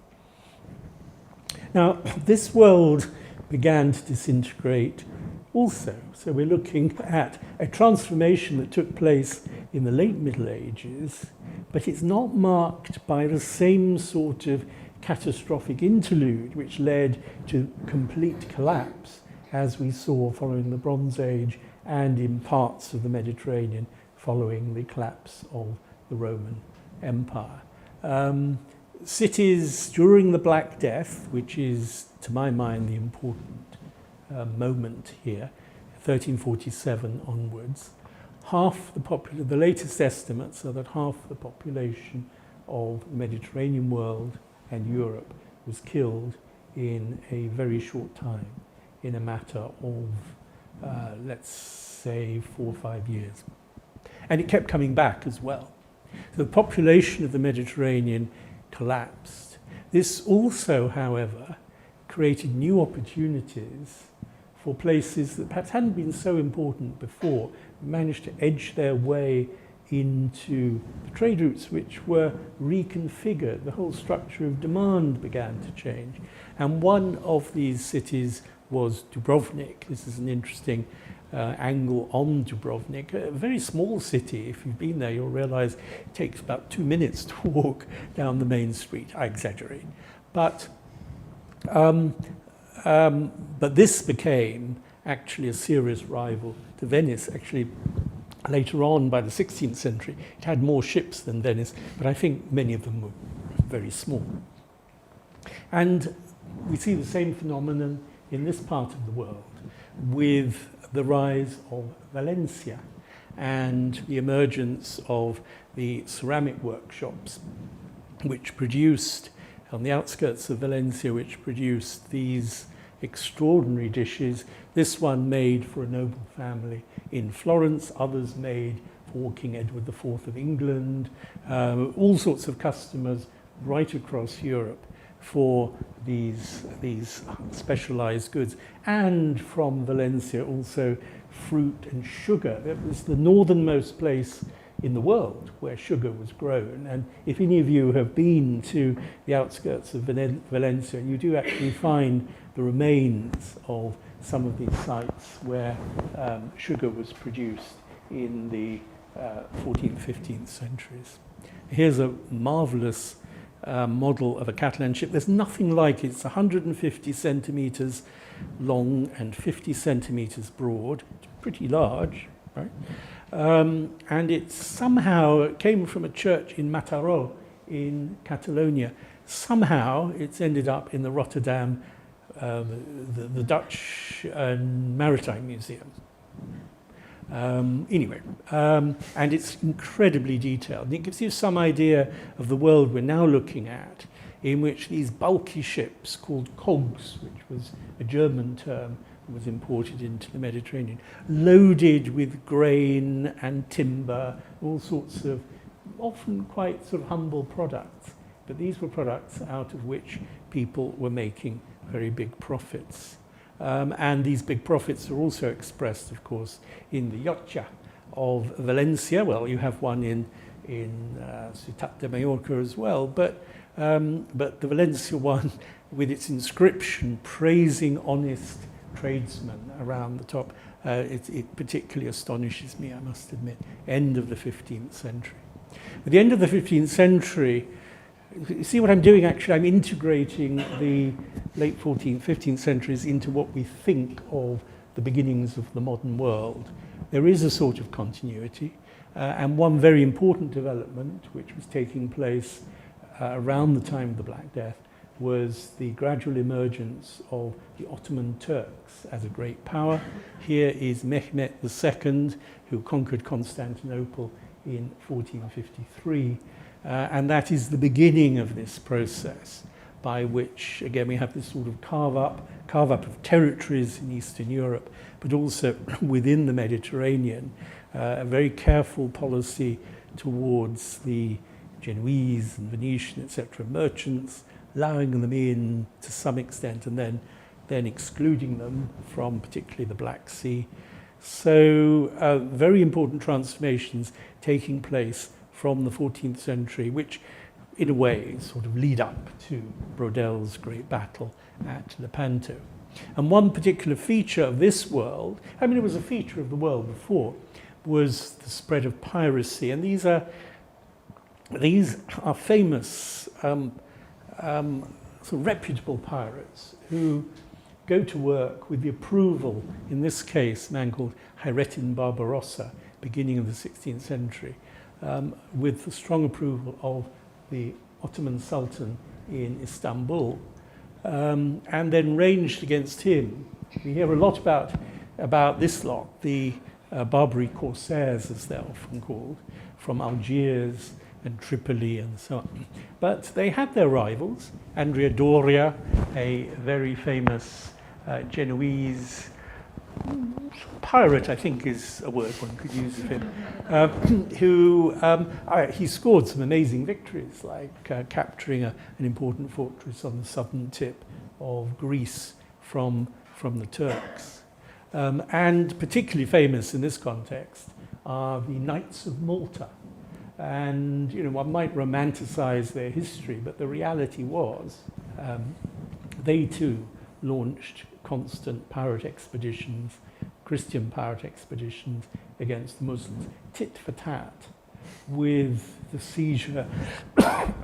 Now, this world began to disintegrate also. So we're looking at a transformation that took place in the late Middle Ages, but it's not marked by the same sort of catastrophic interlude which led to complete collapse, as we saw following the Bronze Age and in parts of the Mediterranean following the collapse of the Roman Empire. Cities during the Black Death, which is, to my mind, the important moment here, 1347 onwards, the latest estimates are that half the population of the Mediterranean world and Europe was killed in a very short time, in a matter of, let's say, 4 or 5 years. And it kept coming back as well. So the population of the Mediterranean collapsed. This also, however, created new opportunities for places that perhaps hadn't been so important before, managed to edge their way into the trade routes which were reconfigured. The whole structure of demand began to change. And one of these cities was Dubrovnik. This is an interesting angle on Dubrovnik, a very small city. If you've been there, you'll realize it takes about 2 minutes to walk down the main street. I exaggerate. But this became actually a serious rival to Venice. Actually, later on, by the 16th century, it had more ships than Venice, but I think many of them were very small. And we see the same phenomenon in this part of the world with the rise of Valencia and the emergence of the ceramic workshops, which produced, on the outskirts of Valencia, which produced these extraordinary dishes. This one made for a noble family in Florence, others made hawking Edward IV of England, all sorts of customers right across Europe for these specialized goods. And from Valencia also fruit and sugar. It was the northernmost place in the world where sugar was grown. And if any of you have been to the outskirts of Valencia, you do actually find the remains of some of these sites where sugar was produced in the 14th, 15th centuries. Here's a marvelous model of a Catalan ship. There's nothing like it. It's 150 centimeters long and 50 centimeters broad. It's pretty large, right? And it somehow came from a church in Mataró in Catalonia. Somehow it's ended up in the Rotterdam, the Dutch Maritime Museum. Anyway, and it's incredibly detailed. And it gives you some idea of the world we're now looking at, in which these bulky ships called cogs, which was a German term, was imported into the Mediterranean, loaded with grain and timber, all sorts of often quite sort of humble products. But these were products out of which people were making very big profits. And these big profits are also expressed, of course, in the yotcha of Valencia. Well, you have one in Ciutat de Mallorca as well, but the Valencia one, with its inscription praising honest tradesmen around the top, it particularly astonishes me, I must admit. End of the 15th century. At the end of the 15th century, you see what I'm doing actually? I'm integrating the late 14th, 15th centuries into what we think of the beginnings of the modern world. There is a sort of continuity, and one very important development which was taking place around the time of the Black Death was the gradual emergence of the Ottoman Turks as a great power. Here is Mehmet II, who conquered Constantinople in 1453. And that is the beginning of this process by which, again, we have this sort of carve up of territories in Eastern Europe, but also within the Mediterranean, a very careful policy towards the Genoese and Venetian, etc., merchants, allowing them in to some extent and then excluding them from particularly the Black Sea. So very important transformations taking place from the 14th century, which in a way sort of lead up to Brodel's great battle at Lepanto. And one particular feature of this world, I mean it was a feature of the world before, was the spread of piracy. And these are famous sort of reputable pirates who go to work with the approval, in this case, a man called Hayrettin Barbarossa, beginning of the 16th century, with the strong approval of the Ottoman Sultan in Istanbul, and then ranged against him. We hear a lot about this lot, the Barbary corsairs, as they're often called, from Algiers and Tripoli and so on. But they had their rivals. Andrea Doria, a very famous Genoese pirate, I think is a word one could use of him, he scored some amazing victories, like capturing an important fortress on the southern tip of Greece from the Turks. And particularly famous in this context are the Knights of Malta. And one might romanticize their history, but the reality was they too launched constant pirate expeditions, Christian pirate expeditions against the Muslims, tit for tat, with the seizure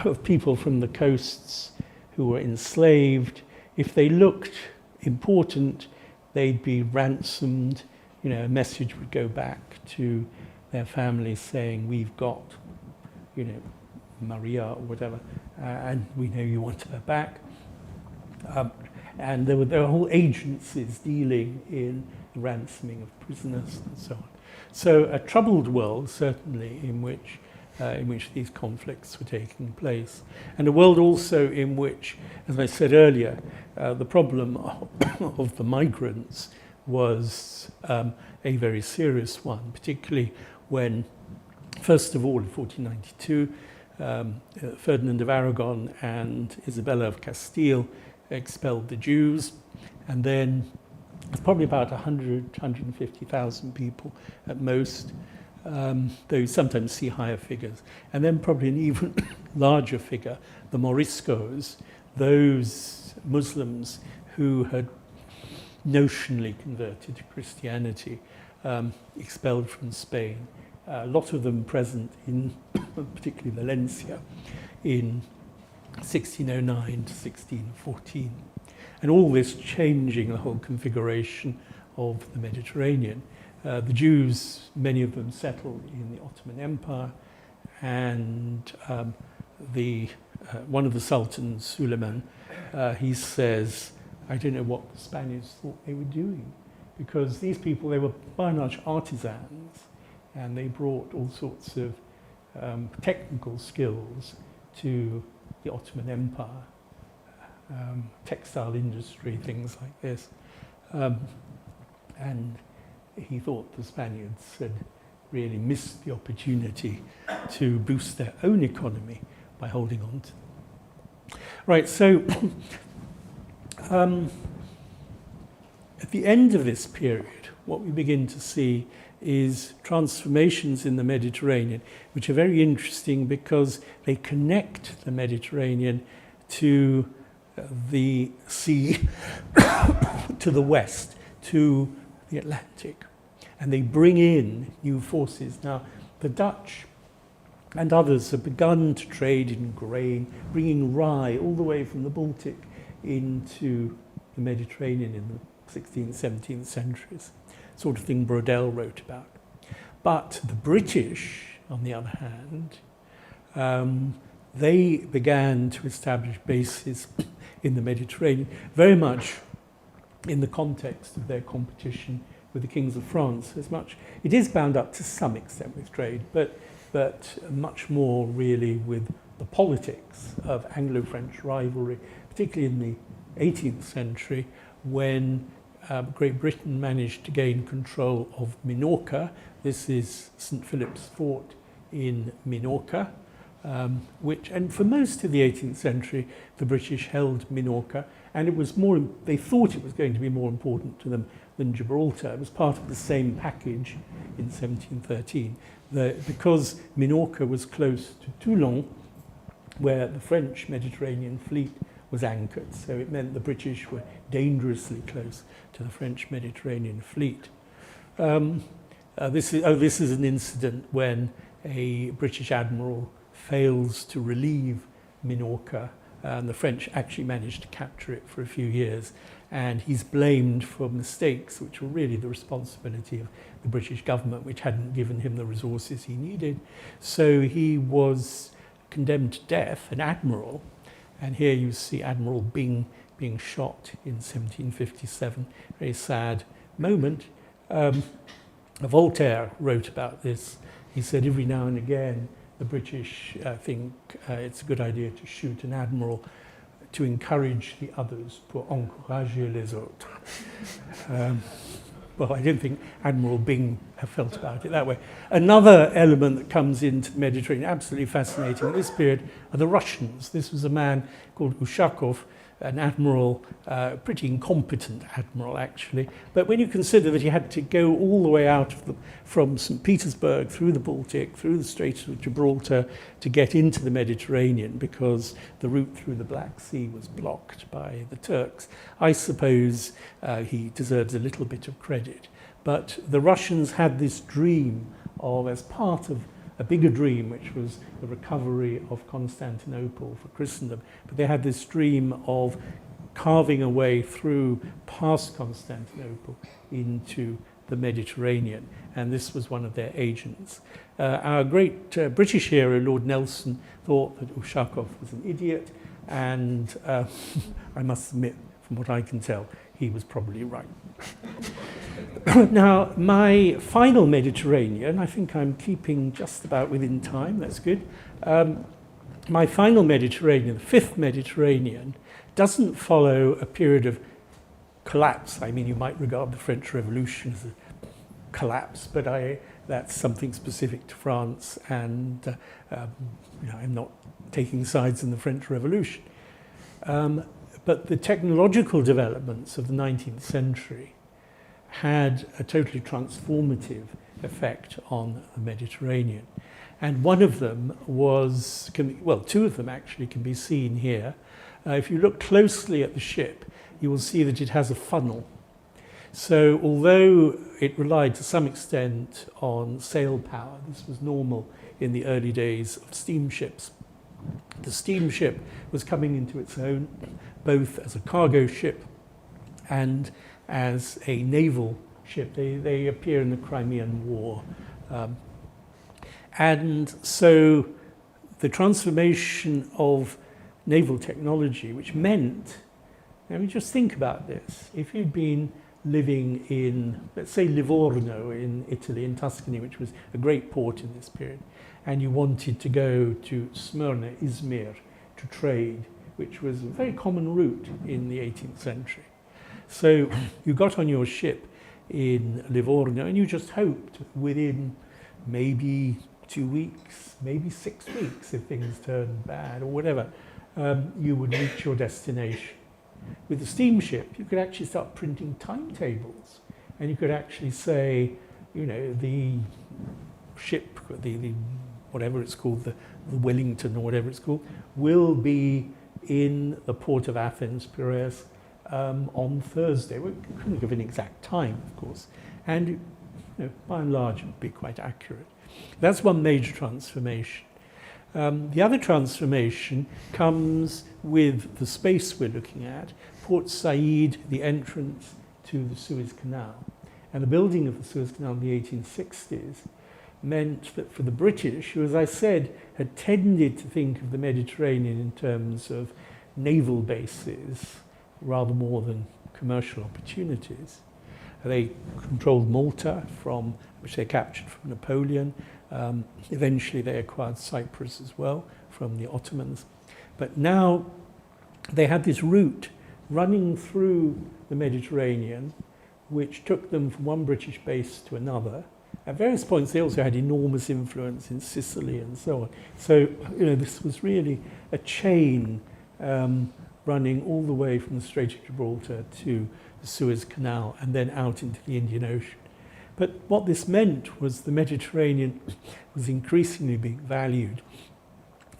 of people from the coasts who were enslaved. If they looked important, they'd be ransomed. A message would go back to their families saying, we've got, Maria or whatever, and we know you want her back. And there were whole agencies dealing in the ransoming of prisoners and so on. So a troubled world, certainly, in which these conflicts were taking place. And a world also in which, as I said earlier, the problem of the migrants was a very serious one, particularly when, first of all, in 1492, Ferdinand of Aragon and Isabella of Castile expelled the Jews, and then it's probably about 150,000 people at most, though you sometimes see higher figures. And then probably an even larger figure, the Moriscos, those Muslims who had notionally converted to Christianity, expelled from Spain. A lot of them present in particularly Valencia in 1609 to 1614. And all this changing the whole configuration of the Mediterranean. The Jews, many of them settled in the Ottoman Empire, and one of the sultans, Suleiman, he says, I don't know what the Spaniards thought they were doing, because these people, they were by and large artisans, and they brought all sorts of technical skills to the Ottoman Empire, textile industry, things like this. And he thought the Spaniards had really missed the opportunity to boost their own economy by holding on to them. Right, so at the end of this period, what we begin to see is transformations in the Mediterranean, which are very interesting because they connect the Mediterranean to the sea to the west, to the Atlantic, and they bring in new forces. Now, the Dutch and others have begun to trade in grain, bringing rye all the way from the Baltic into the Mediterranean in the 16th, 17th centuries, sort of thing Brodel wrote about. But the British, on the other hand, they began to establish bases in the Mediterranean, very much in the context of their competition with the kings of France. As much, it is bound up to some extent with trade, but much more really with the politics of Anglo-French rivalry, particularly in the 18th century, when Great Britain managed to gain control of Minorca. This is St. Philip's Fort in Minorca, and for most of the 18th century, the British held Minorca, and it was more, they thought it was going to be more important to them than Gibraltar. It was part of the same package in 1713, because Minorca was close to Toulon, where the French Mediterranean fleet was anchored, so it meant the British were dangerously close to the French Mediterranean fleet. This is an incident when a British admiral fails to relieve Minorca, and the French actually managed to capture it for a few years, and he's blamed for mistakes which were really the responsibility of the British government, which hadn't given him the resources he needed. So he was condemned to death, an admiral, and here you see Admiral Byng being shot in 1757. Very sad moment. Voltaire wrote about this. He said every now and again the British think it's a good idea to shoot an admiral to encourage the others, pour encourager les autres. Well, I don't think Admiral Byng felt about it that way. Another element that comes into the Mediterranean, absolutely fascinating in this period, are the Russians. This was a man called Ushakov, an admiral, pretty incompetent admiral actually, but when you consider that he had to go all the way out of from St. Petersburg through the Baltic, through the Strait of Gibraltar to get into the Mediterranean because the route through the Black Sea was blocked by the Turks, I suppose he deserves a little bit of credit. But the Russians had this dream of, as part of a bigger dream, which was the recovery of Constantinople for Christendom. But they had this dream of carving a way through past Constantinople into the Mediterranean, and this was one of their agents. Our great British hero, Lord Nelson, thought that Ushakov was an idiot, and I must admit, from what I can tell, he was probably right. Now, my final Mediterranean, I think I'm keeping just about within time, that's good. My final Mediterranean, the fifth Mediterranean, doesn't follow a period of collapse. I mean, you might regard the French Revolution as a collapse, but that's something specific to France, and I'm not taking sides in the French Revolution. But the technological developments of the 19th century had a totally transformative effect on the Mediterranean. And one of them was, two of them actually can be seen here. If you look closely at the ship, you will see that it has a funnel. So although it relied to some extent on sail power, this was normal in the early days of steamships. The steamship was coming into its own, both as a cargo ship and as a naval ship. They appear in the Crimean War. And so the transformation of naval technology, which meant, just think about this, if you'd been living in, let's say, Livorno in Italy, in Tuscany, which was a great port in this period, and you wanted to go to Smyrna, Izmir, to trade, which was a very common route in the 18th century. So you got on your ship in Livorno and you just hoped within maybe 2 weeks, maybe 6 weeks, if things turned bad or whatever, you would reach your destination. With the steamship, you could actually start printing timetables, and you could actually say, the ship, the whatever it's called, the Wellington or whatever it's called, will be in the port of Athens, Piraeus, on Thursday. We couldn't give an exact time, of course, and by and large, it would be quite accurate. That's one major transformation. The other transformation comes with the space we're looking at, Port Said, the entrance to the Suez Canal. And the building of the Suez Canal in the 1860s meant that for the British, who, as I said, had tended to think of the Mediterranean in terms of naval bases rather more than commercial opportunities. They controlled Malta, which they captured from Napoleon. Eventually they acquired Cyprus as well from the Ottomans. But now they had this route running through the Mediterranean, which took them from one British base to another. At various points they also had enormous influence in Sicily and so on. So this was really a chain running all the way from the Strait of Gibraltar to the Suez Canal and then out into the Indian Ocean. But what this meant was the Mediterranean was increasingly being valued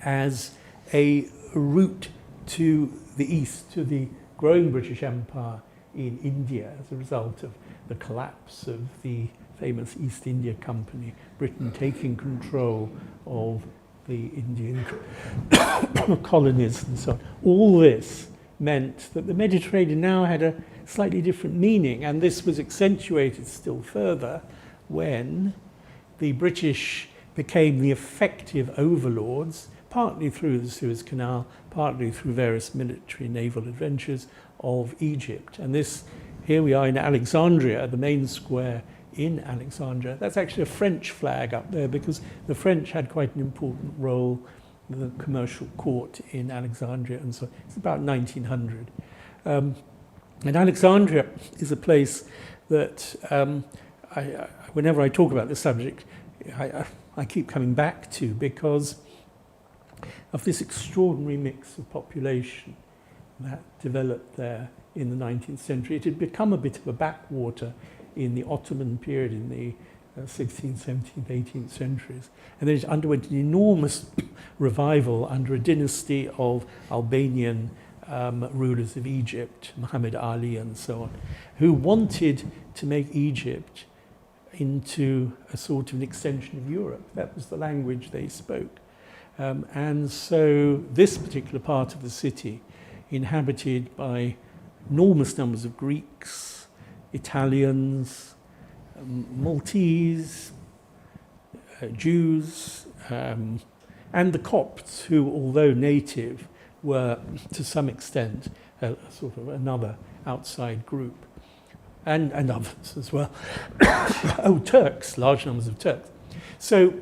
as a route to the east, to the growing British Empire in India as a result of the collapse of the famous East India Company, Britain taking control of the Indian colonies and so on. All this meant that the Mediterranean now had a slightly different meaning, and this was accentuated still further when the British became the effective overlords, partly through the Suez Canal, partly through various military and naval adventures of Egypt. And this, here we are in Alexandria, the main square in Alexandria. That's actually a French flag up there because the French had quite an important role in the commercial court in Alexandria, and so it's about 1900. And Alexandria is a place that, whenever I talk about this subject, I keep coming back to because of this extraordinary mix of population that developed there in the 19th century. It had become a bit of a backwater in the Ottoman period, in the 16th, 17th, 18th centuries. And then it underwent an enormous revival under a dynasty of Albanian rulers of Egypt, Muhammad Ali and so on, who wanted to make Egypt into a sort of an extension of Europe. That was the language they spoke. And so this particular part of the city, inhabited by enormous numbers of Greeks, Italians, Maltese, Jews, and the Copts, who, although native, were to some extent sort of another outside group, and others as well. Turks, large numbers of Turks. So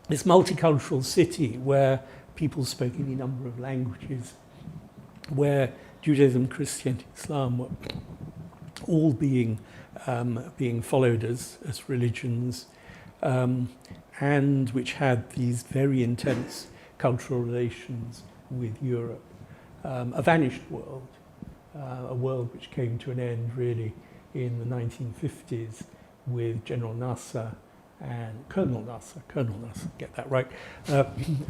this multicultural city where people spoke any number of languages, where Judaism, Christianity, Islam were all being being followed as religions, and which had these very intense cultural relations with Europe. A vanished world, a world which came to an end really in the 1950s with General Nasser and Colonel Nasser, get that right,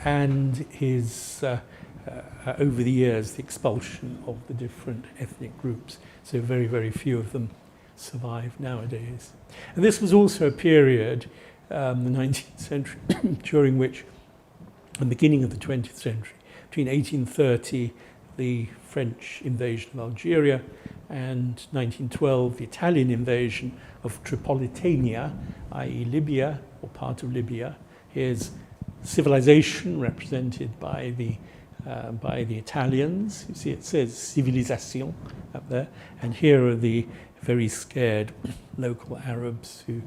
and his, over the years, the expulsion of the different ethnic groups. So very, very few of them survive nowadays. And this was also a period, the 19th century, during which, the beginning of the 20th century, between 1830, the French invasion of Algeria, and 1912, the Italian invasion of Tripolitania, i.e. Libya, or part of Libya. Here's civilization represented by the Italians. You see it says civilisation up there. And here are the very scared local Arabs who,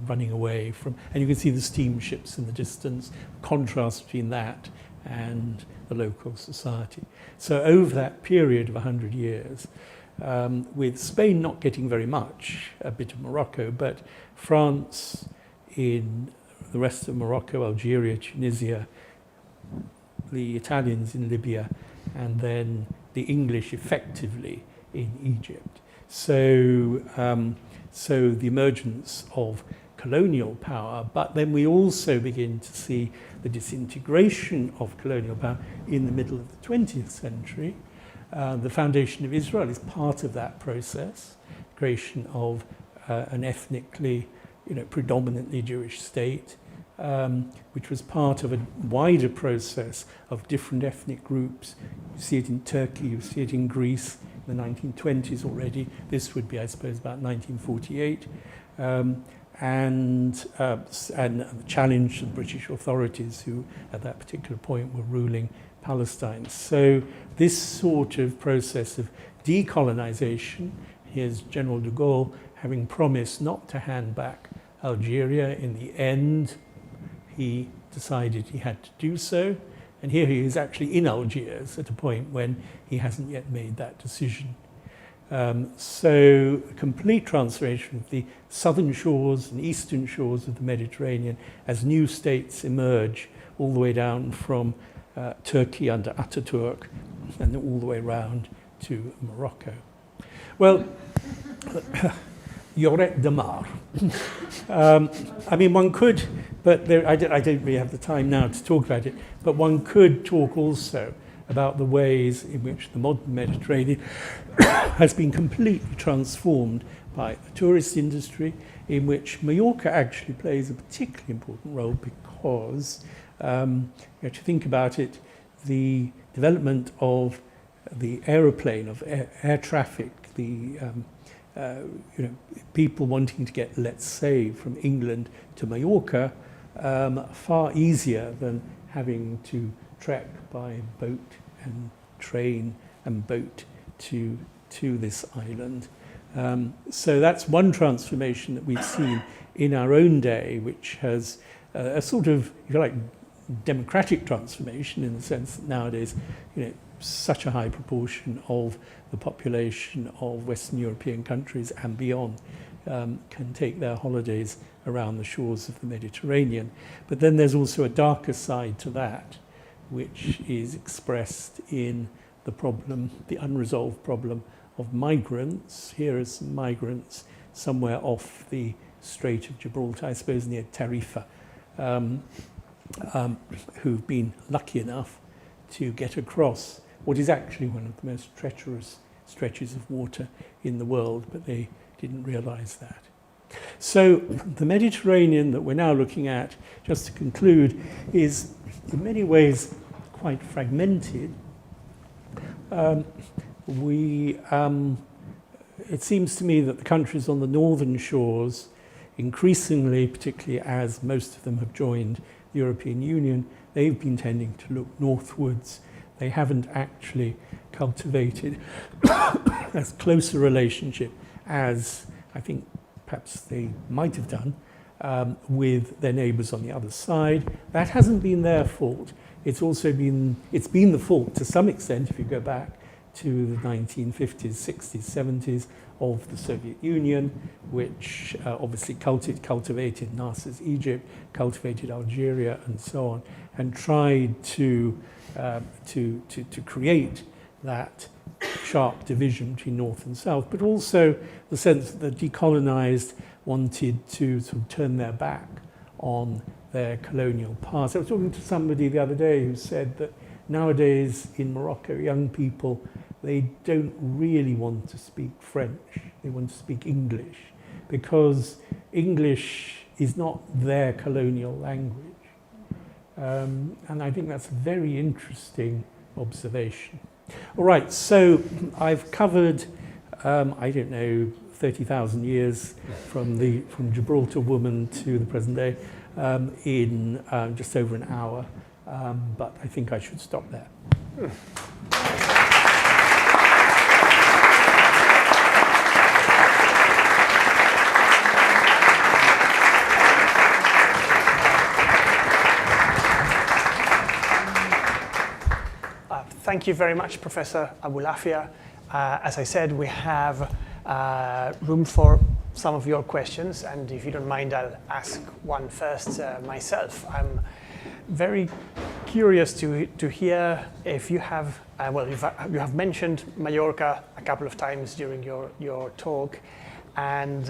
running away from... And you can see the steamships in the distance, contrast between that and the local society. So over that period of 100 years, with Spain not getting very much, a bit of Morocco, but France in the rest of Morocco, Algeria, Tunisia, the Italians in Libya, and then the English effectively in Egypt. So, so the emergence of colonial power, but then we also begin to see the disintegration of colonial power in the middle of the 20th century. The foundation of Israel is part of that process, creation of an ethnically, predominantly Jewish state, which was part of a wider process of different ethnic groups. You see it in Turkey, you see it in Greece in the 1920s already. This would be, I suppose, about 1948. And the challenge to the British authorities who at that particular point were ruling Palestine. So this sort of process of decolonization, here's General de Gaulle having promised not to hand back Algeria. In the end, he decided he had to do so. And here he is actually in Algiers at a point when he hasn't yet made that decision. So a complete transformation of the southern shores and eastern shores of the Mediterranean as new states emerge all the way down from Turkey under Ataturk and all the way around to Morocco. Well, Lloret de Mar. I mean, one could, but I don't really have the time now to talk about it, but one could talk also about the ways in which the modern Mediterranean has been completely transformed by the tourist industry, in which Mallorca actually plays a particularly important role because, you have to think about it, the development of the aeroplane, of air traffic, the people wanting to get, let's say, from England to Mallorca, far easier than having to trek by boat and train and boat to this island. So that's one transformation that we've seen in our own day, which has a sort of, if you like, democratic transformation in the sense that nowadays, such a high proportion of the population of Western European countries and beyond can take their holidays around the shores of the Mediterranean. But then there's also a darker side to that, which is expressed in the problem, the unresolved problem of migrants. Here are some migrants somewhere off the Strait of Gibraltar, I suppose near Tarifa, who've been lucky enough to get across what is actually one of the most treacherous stretches of water in the world, but they didn't realize that. So the Mediterranean that we're now looking at, just to conclude, is in many ways quite fragmented. It seems to me that the countries on the northern shores, increasingly, particularly as most of them have joined the European Union, they've been tending to look northwards. They haven't actually cultivated as close a relationship as I think perhaps they might have done with their neighbours on the other side. That hasn't been their fault. It's been the fault to some extent, if you go back to the 1950s, 60s, 70s of the Soviet Union, which obviously cultivated Nasser's Egypt, cultivated Algeria, and so on, and tried to create that sharp division between North and South, but also the sense that the decolonized wanted to sort of turn their back on their colonial past. I was talking to somebody the other day who said that nowadays in Morocco, young people, they don't really want to speak French. They want to speak English because English is not their colonial language. And I think that's a very interesting observation. All right, so I've covered, I don't know, 30,000 years from Gibraltar woman to the present day in just over an hour, but I think I should stop there. Thank you very much, Professor Abulafia. As I said, we have room for some of your questions, and if you don't mind, I'll ask one first myself. I'm very curious to hear if you have, you have mentioned Mallorca a couple of times during your talk, and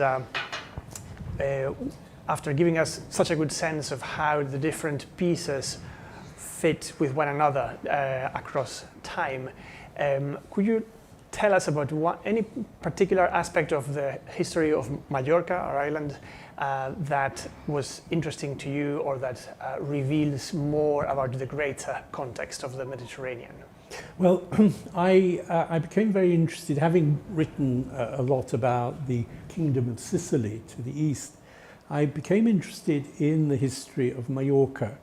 after giving us such a good sense of how the different pieces fit with one another across time, could you tell us about any particular aspect of the history of Mallorca, our island, that was interesting to you, or that reveals more about the greater context of the Mediterranean? Well, I became very interested, having written a lot about the Kingdom of Sicily to the east. I became interested in the history of Mallorca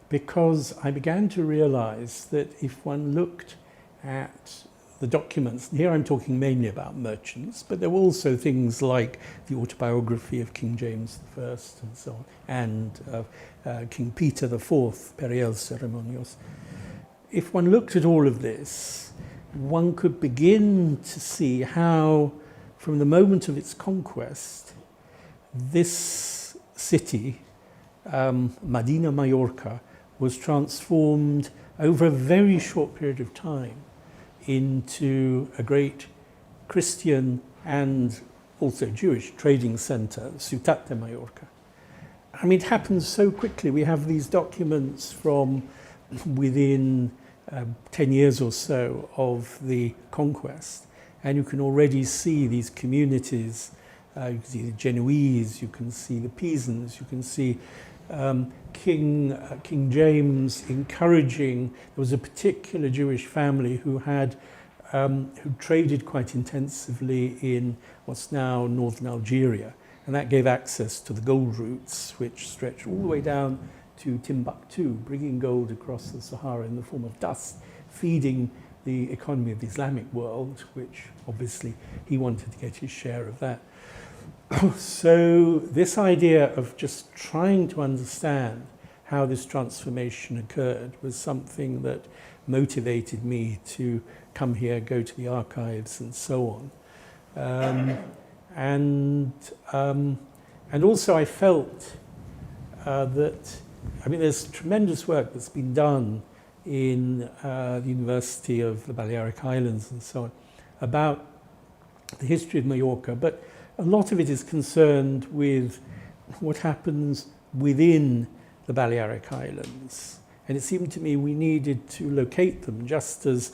because I began to realize that if one looked at the documents, and here I'm talking mainly about merchants, but there were also things like the autobiography of King James I and so on, and King Peter IV, períodos ceremonios. If one looked at all of this, one could begin to see how, from the moment of its conquest, this city, Medina Mallorca, was transformed over a very short period of time into a great Christian and also Jewish trading center, Ciutat de Mallorca. I mean, it happens so quickly. We have these documents from within 10 years or so of the conquest, and you can already see these communities. You can see the Genoese, you can see the Pisans, you can see King James encouraging. There was a particular Jewish family who traded quite intensively in what's now northern Algeria, and that gave access to the gold routes, which stretched all the way down to Timbuktu, bringing gold across the Sahara in the form of dust, feeding the economy of the Islamic world, which obviously he wanted to get his share of that. So this idea of just trying to understand how this transformation occurred was something that motivated me to come here, go to the archives and so on. And also I felt that, I mean, there's tremendous work that's been done in the University of the Balearic Islands and so on about the history of Mallorca, but a lot of it is concerned with what happens within the Balearic Islands. And it seemed to me we needed to locate them, just as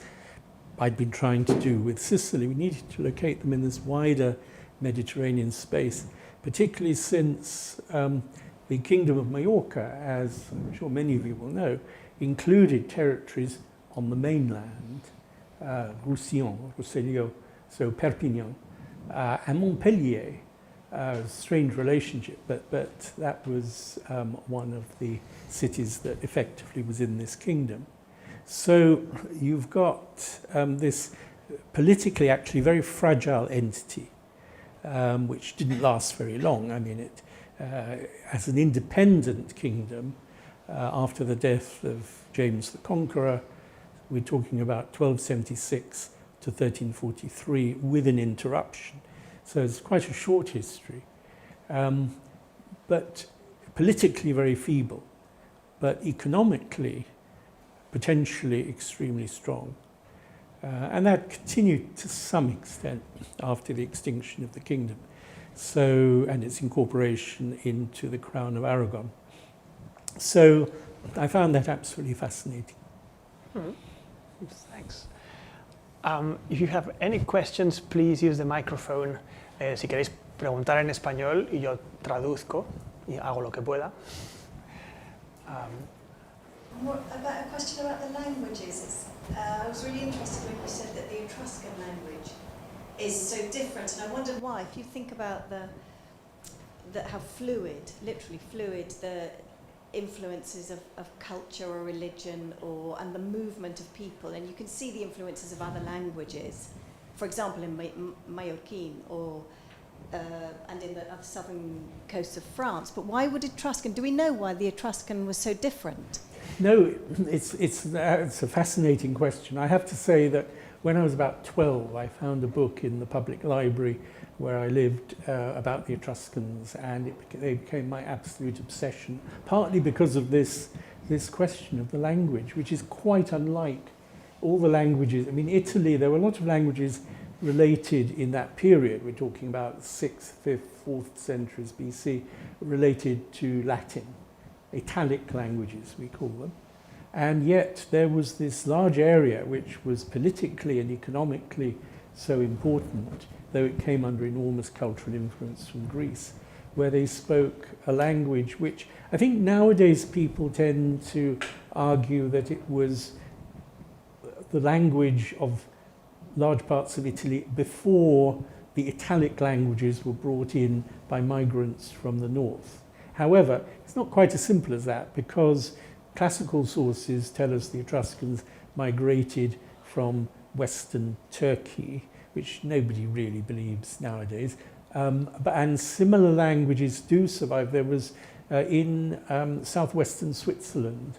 I'd been trying to do with Sicily. We needed to locate them in this wider Mediterranean space, particularly since the Kingdom of Mallorca, as I'm sure many of you will know, included territories on the mainland, Roussillon, Roussillon, so Perpignan, and Montpellier. Strange relationship, but that was one of the cities that effectively was in this kingdom. So you've got this politically actually very fragile entity, which didn't last very long. I mean, it as an independent kingdom after the death of James the Conqueror, we're talking about 1276 to to 1343 with an interruption. So it's quite a short history, but politically very feeble, but economically potentially extremely strong. And that continued to some extent after the extinction of the kingdom, and its incorporation into the Crown of Aragon. So I found that absolutely fascinating. Thanks. If you have any questions, please use the microphone. Si queréis preguntar en español y yo traduzco y hago lo que pueda. More about a question about the languages. I was really interested when you said that the Etruscan language is so different, and I wondered why. If you think about how fluid, literally fluid, the influences of culture or religion and the movement of people, and you can see the influences of other languages, for example in Mallorquin and in the southern coast of France. But why would Etruscan, do we know why the Etruscan was so different? No, it's a fascinating question. I have to say that when I was about 12, I found a book in the public library where I lived about the Etruscans, and they became my absolute obsession, partly because of this question of the language, which is quite unlike all the languages. I mean, Italy, there were a lot of languages related in that period. We're talking about 6th, 5th, 4th centuries BC, related to Latin. Italic languages, we call them. And yet there was this large area which was politically and economically so important, though it came under enormous cultural influence from Greece, where they spoke a language which I think nowadays people tend to argue that it was the language of large parts of Italy before the Italic languages were brought in by migrants from the north. However, it's not quite as simple as that, because classical sources tell us the Etruscans migrated from Western Turkey, which nobody really believes nowadays. And similar languages do survive. There was in southwestern Switzerland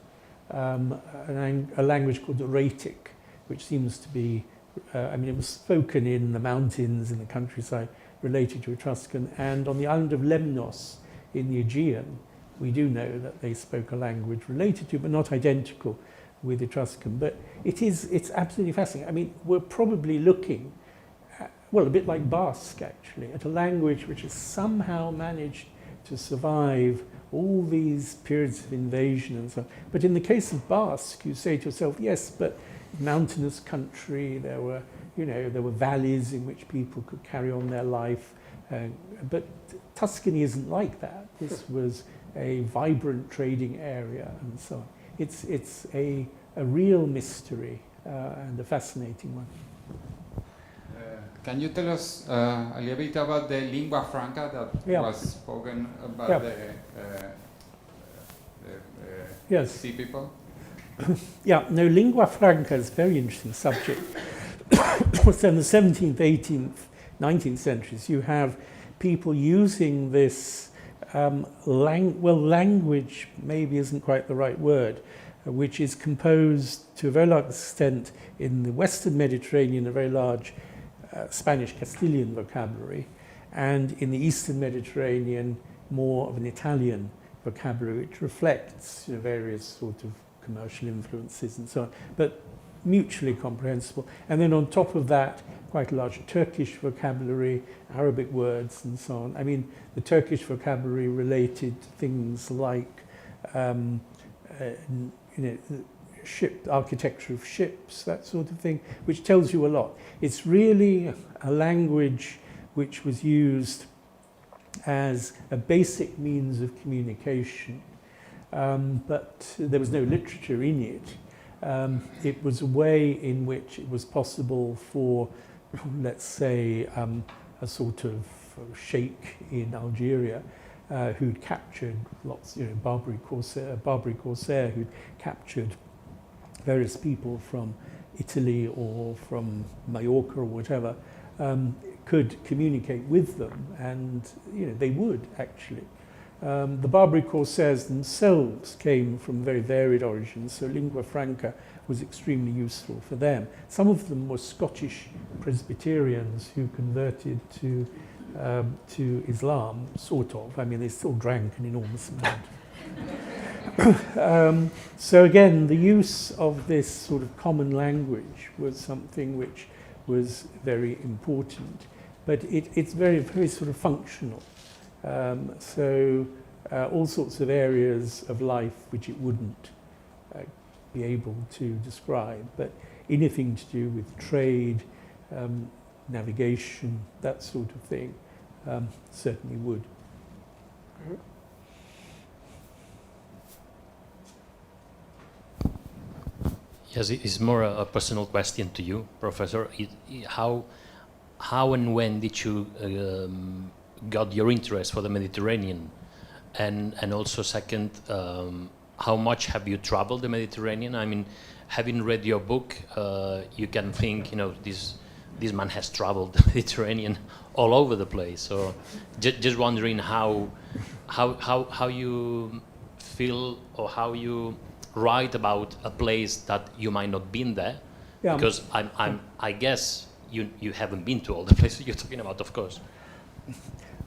a language called Raetic, which seems to be, it was spoken in the mountains in the countryside, related to Etruscan. And on the island of Lemnos, in the Aegean, we do know that they spoke a language related to, but not identical with Etruscan. But it's absolutely fascinating. I mean, we're probably looking at, well, a bit like Basque, actually, at a language which has somehow managed to survive all these periods of invasion and so on. But in the case of Basque, you say to yourself, yes, but mountainous country, there were valleys in which people could carry on their life. But Tuscany isn't like that. This was a vibrant trading area and so on. It's a real mystery and a fascinating one. Can you tell us a little bit about the lingua franca that was spoken about the sea people? Lingua franca is a very interesting subject. So in the 17th, 18th, 19th centuries, you have people using this language maybe isn't quite the right word, which is composed to a very large extent in the Western Mediterranean, a very large Spanish Castilian vocabulary, and in the Eastern Mediterranean, more of an Italian vocabulary, which reflects various sort of commercial influences and so on, but mutually comprehensible. And then on top of that, quite a large Turkish vocabulary, Arabic words and so on. I mean, the Turkish vocabulary related to things like architecture of ships, that sort of thing, which tells you a lot. It's really a language which was used as a basic means of communication, but there was no literature in it. It was a way in which it was possible for, let's say, a sort of sheikh in Algeria who'd captured lots, Barbary corsair who'd captured various people from Italy or from Mallorca or whatever, could communicate with them, and they would actually. The Barbary corsairs themselves came from very varied origins, so lingua franca was extremely useful for them. Some of them were Scottish Presbyterians who converted to Islam, sort of. I mean, they still drank an enormous amount. So again, the use of this sort of common language was something which was very important, but it's very, very sort of functional. All sorts of areas of life which it wouldn't be able to describe, but anything to do with trade, navigation, that sort of thing, certainly would. Yes, it's more a personal question to you, Professor. How and when did you got your interest for the Mediterranean? And also second, how much have you traveled the Mediterranean? I mean, having read your book, you can think, this man has traveled the Mediterranean all over the place. So just wondering how you feel or how you write about a place that you might not been there. Yeah. Because I guess you haven't been to all the places you're talking about, of course.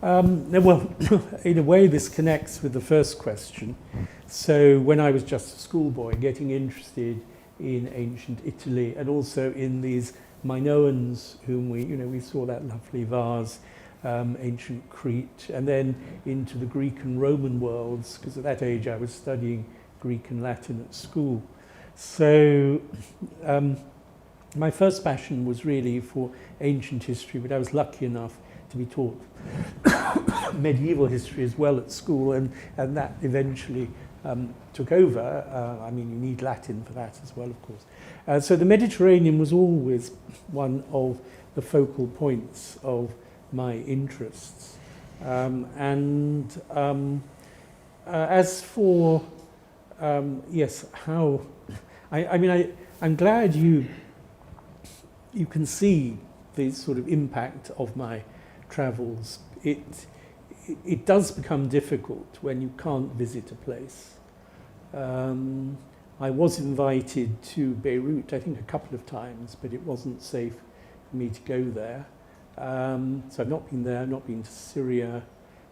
Well, in a way this connects with the first question. So when I was just a schoolboy, getting interested in ancient Italy and also in these Minoans whom we saw that lovely vase, ancient Crete, and then into the Greek and Roman worlds, because at that age I was studying Greek and Latin at school. So my first passion was really for ancient history, but I was lucky enough to be taught medieval history as well at school, and that eventually took over. I mean, you need Latin for that as well, of course. So the Mediterranean was always one of the focal points of my interests. As for, yes, how, I'm glad you can see the sort of impact of my travels. It does become difficult when you can't visit a place. I was invited to Beirut, I think a couple of times, but it wasn't safe for me to go there. So I've not been there, I've not been to Syria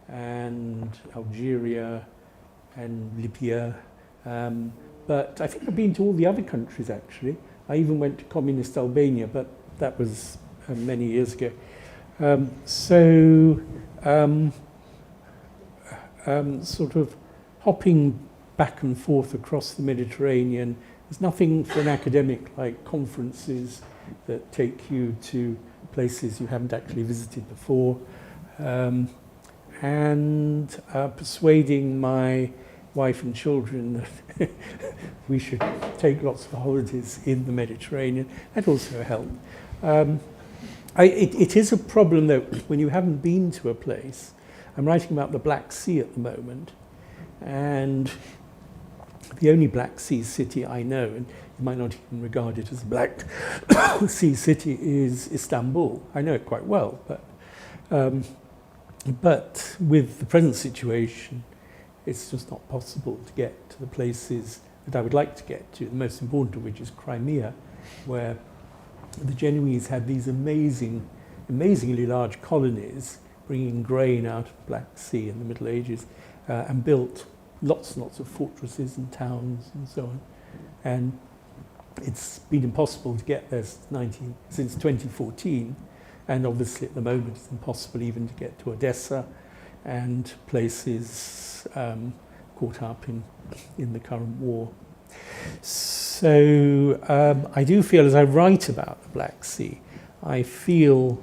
and Algeria and Libya. But I think I've been to all the other countries, actually. I even went to communist Albania, but that was many years ago. Sort of hopping back and forth across the Mediterranean. There's nothing for an academic like conferences that take you to places you haven't actually visited before. Persuading my wife and children that we should take lots of holidays in the Mediterranean. That also helped. It is a problem, though, when you haven't been to a place. I'm writing about the Black Sea at the moment, and the only Black Sea city I know, and you might not even regard it as a Black Sea city, is Istanbul. I know it quite well, but with the present situation, it's just not possible to get to the places that I would like to get to, the most important of which is Crimea, where the Genoese had these amazingly large colonies bringing grain out of the Black Sea in the Middle Ages, and built lots and lots of fortresses and towns and so on. And it's been impossible to get there since 2014, and obviously at the moment it's impossible even to get to Odessa and places caught up in the current war. So I do feel, as I write about the Black Sea, I feel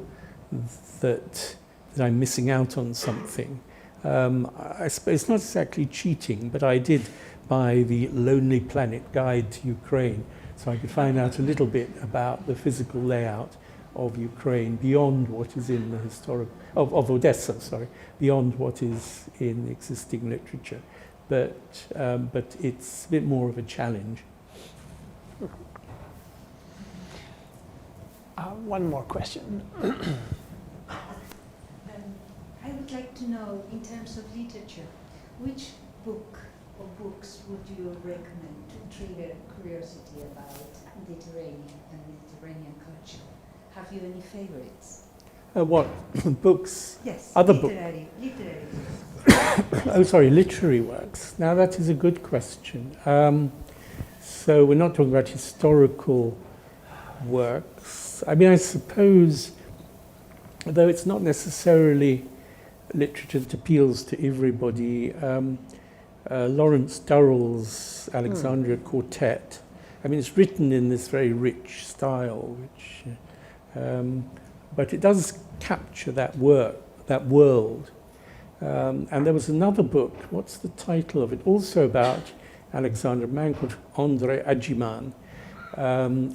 that I'm missing out on something. I suppose it's not exactly cheating, but I did buy the Lonely Planet Guide to Ukraine, so I could find out a little bit about the physical layout of Ukraine beyond what is in the of Odessa, sorry, beyond what is in existing literature. But it's a bit more of a challenge. One more question. I would like to know, in terms of literature, which book or books would you recommend to trigger curiosity about Mediterranean and Mediterranean culture? Have you any favorites? What books? Yes, Other books. Literary. Oh, sorry, literary works. Now that is a good question. So we're not talking about historical works. I mean, I suppose, though it's not necessarily literature that appeals to everybody, Lawrence Durrell's Alexandria Quartet. I mean, it's written in this very rich style, which, but it does capture that world. And there was another book, what's the title of it? Also about Alexandria, a man called André Agiman,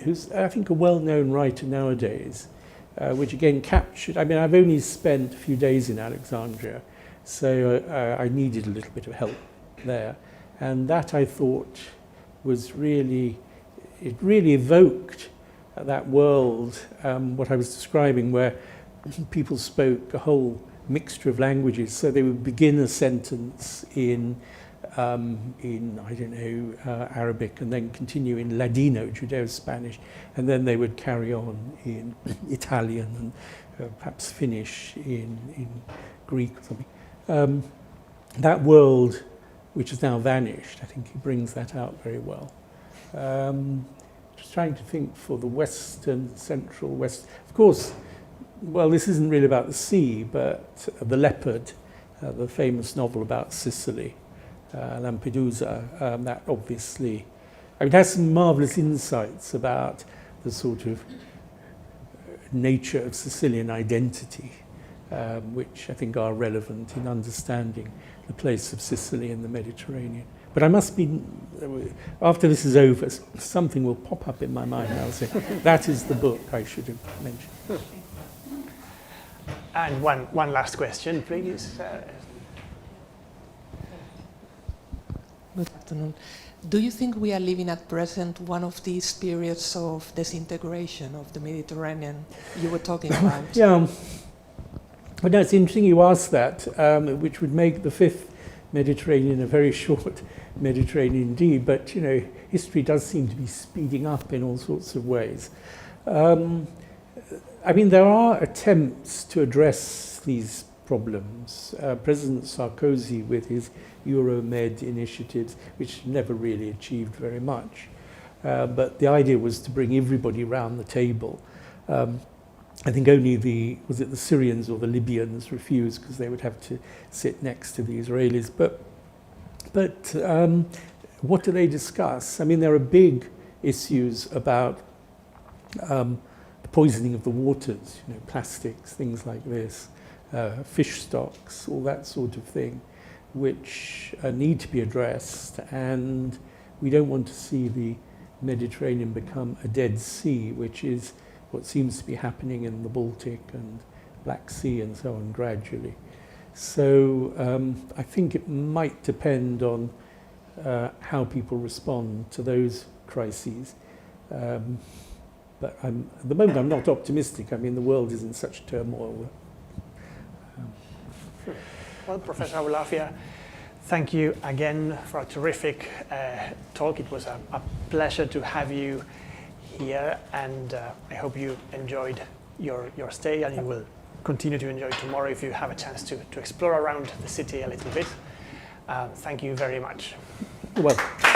who's, I think, a well-known writer nowadays, which again captured, I mean, I've only spent a few days in Alexandria, so I needed a little bit of help there. And that, I thought, was really, it really evoked that world, what I was describing, where people spoke a whole mixture of languages. So they would begin a sentence in I don't know, Arabic, and then continue in Ladino, Judeo-Spanish, and then they would carry on in Italian and perhaps finish in Greek or something. That world, which has now vanished, I think he brings that out very well. Just trying to think for the Western, Central West. Of course, well, this isn't really about the sea, but The Leopard, the famous novel about Sicily, Lampedusa, that obviously, I mean, it has some marvellous insights about the sort of nature of Sicilian identity, which I think are relevant in understanding the place of Sicily in the Mediterranean. But I must be, after this is over, something will pop up in my mind. I'll say, that is the book I should have mentioned. And one last question, please. Good afternoon. Do you think we are living at present one of these periods of disintegration of the Mediterranean you were talking about? Yeah. But no, it's interesting you asked that, which would make the fifth Mediterranean a very short Mediterranean indeed. But, you know, history does seem to be speeding up in all sorts of ways. I mean, there are attempts to address these problems. President Sarkozy, with his Euromed initiatives, which never really achieved very much. But the idea was to bring everybody round the table. I think only the Syrians or the Libyans refused because they would have to sit next to the Israelis. But what do they discuss? I mean, there are big issues about the poisoning of the waters, you know, plastics, things like this, fish stocks, all that sort of thing, which need to be addressed. And we don't want to see the Mediterranean become a Dead Sea, which is what seems to be happening in the Baltic and Black Sea and so on gradually. So I think it might depend on how people respond to those crises. But at the moment I'm not optimistic. I mean, the world is in such turmoil. Well, Professor Abulafia, thank you again for a terrific talk. It was a pleasure to have you here, and I hope you enjoyed your stay, and you will continue to enjoy tomorrow if you have a chance to explore around the city a little bit. Thank you very much. You're welcome.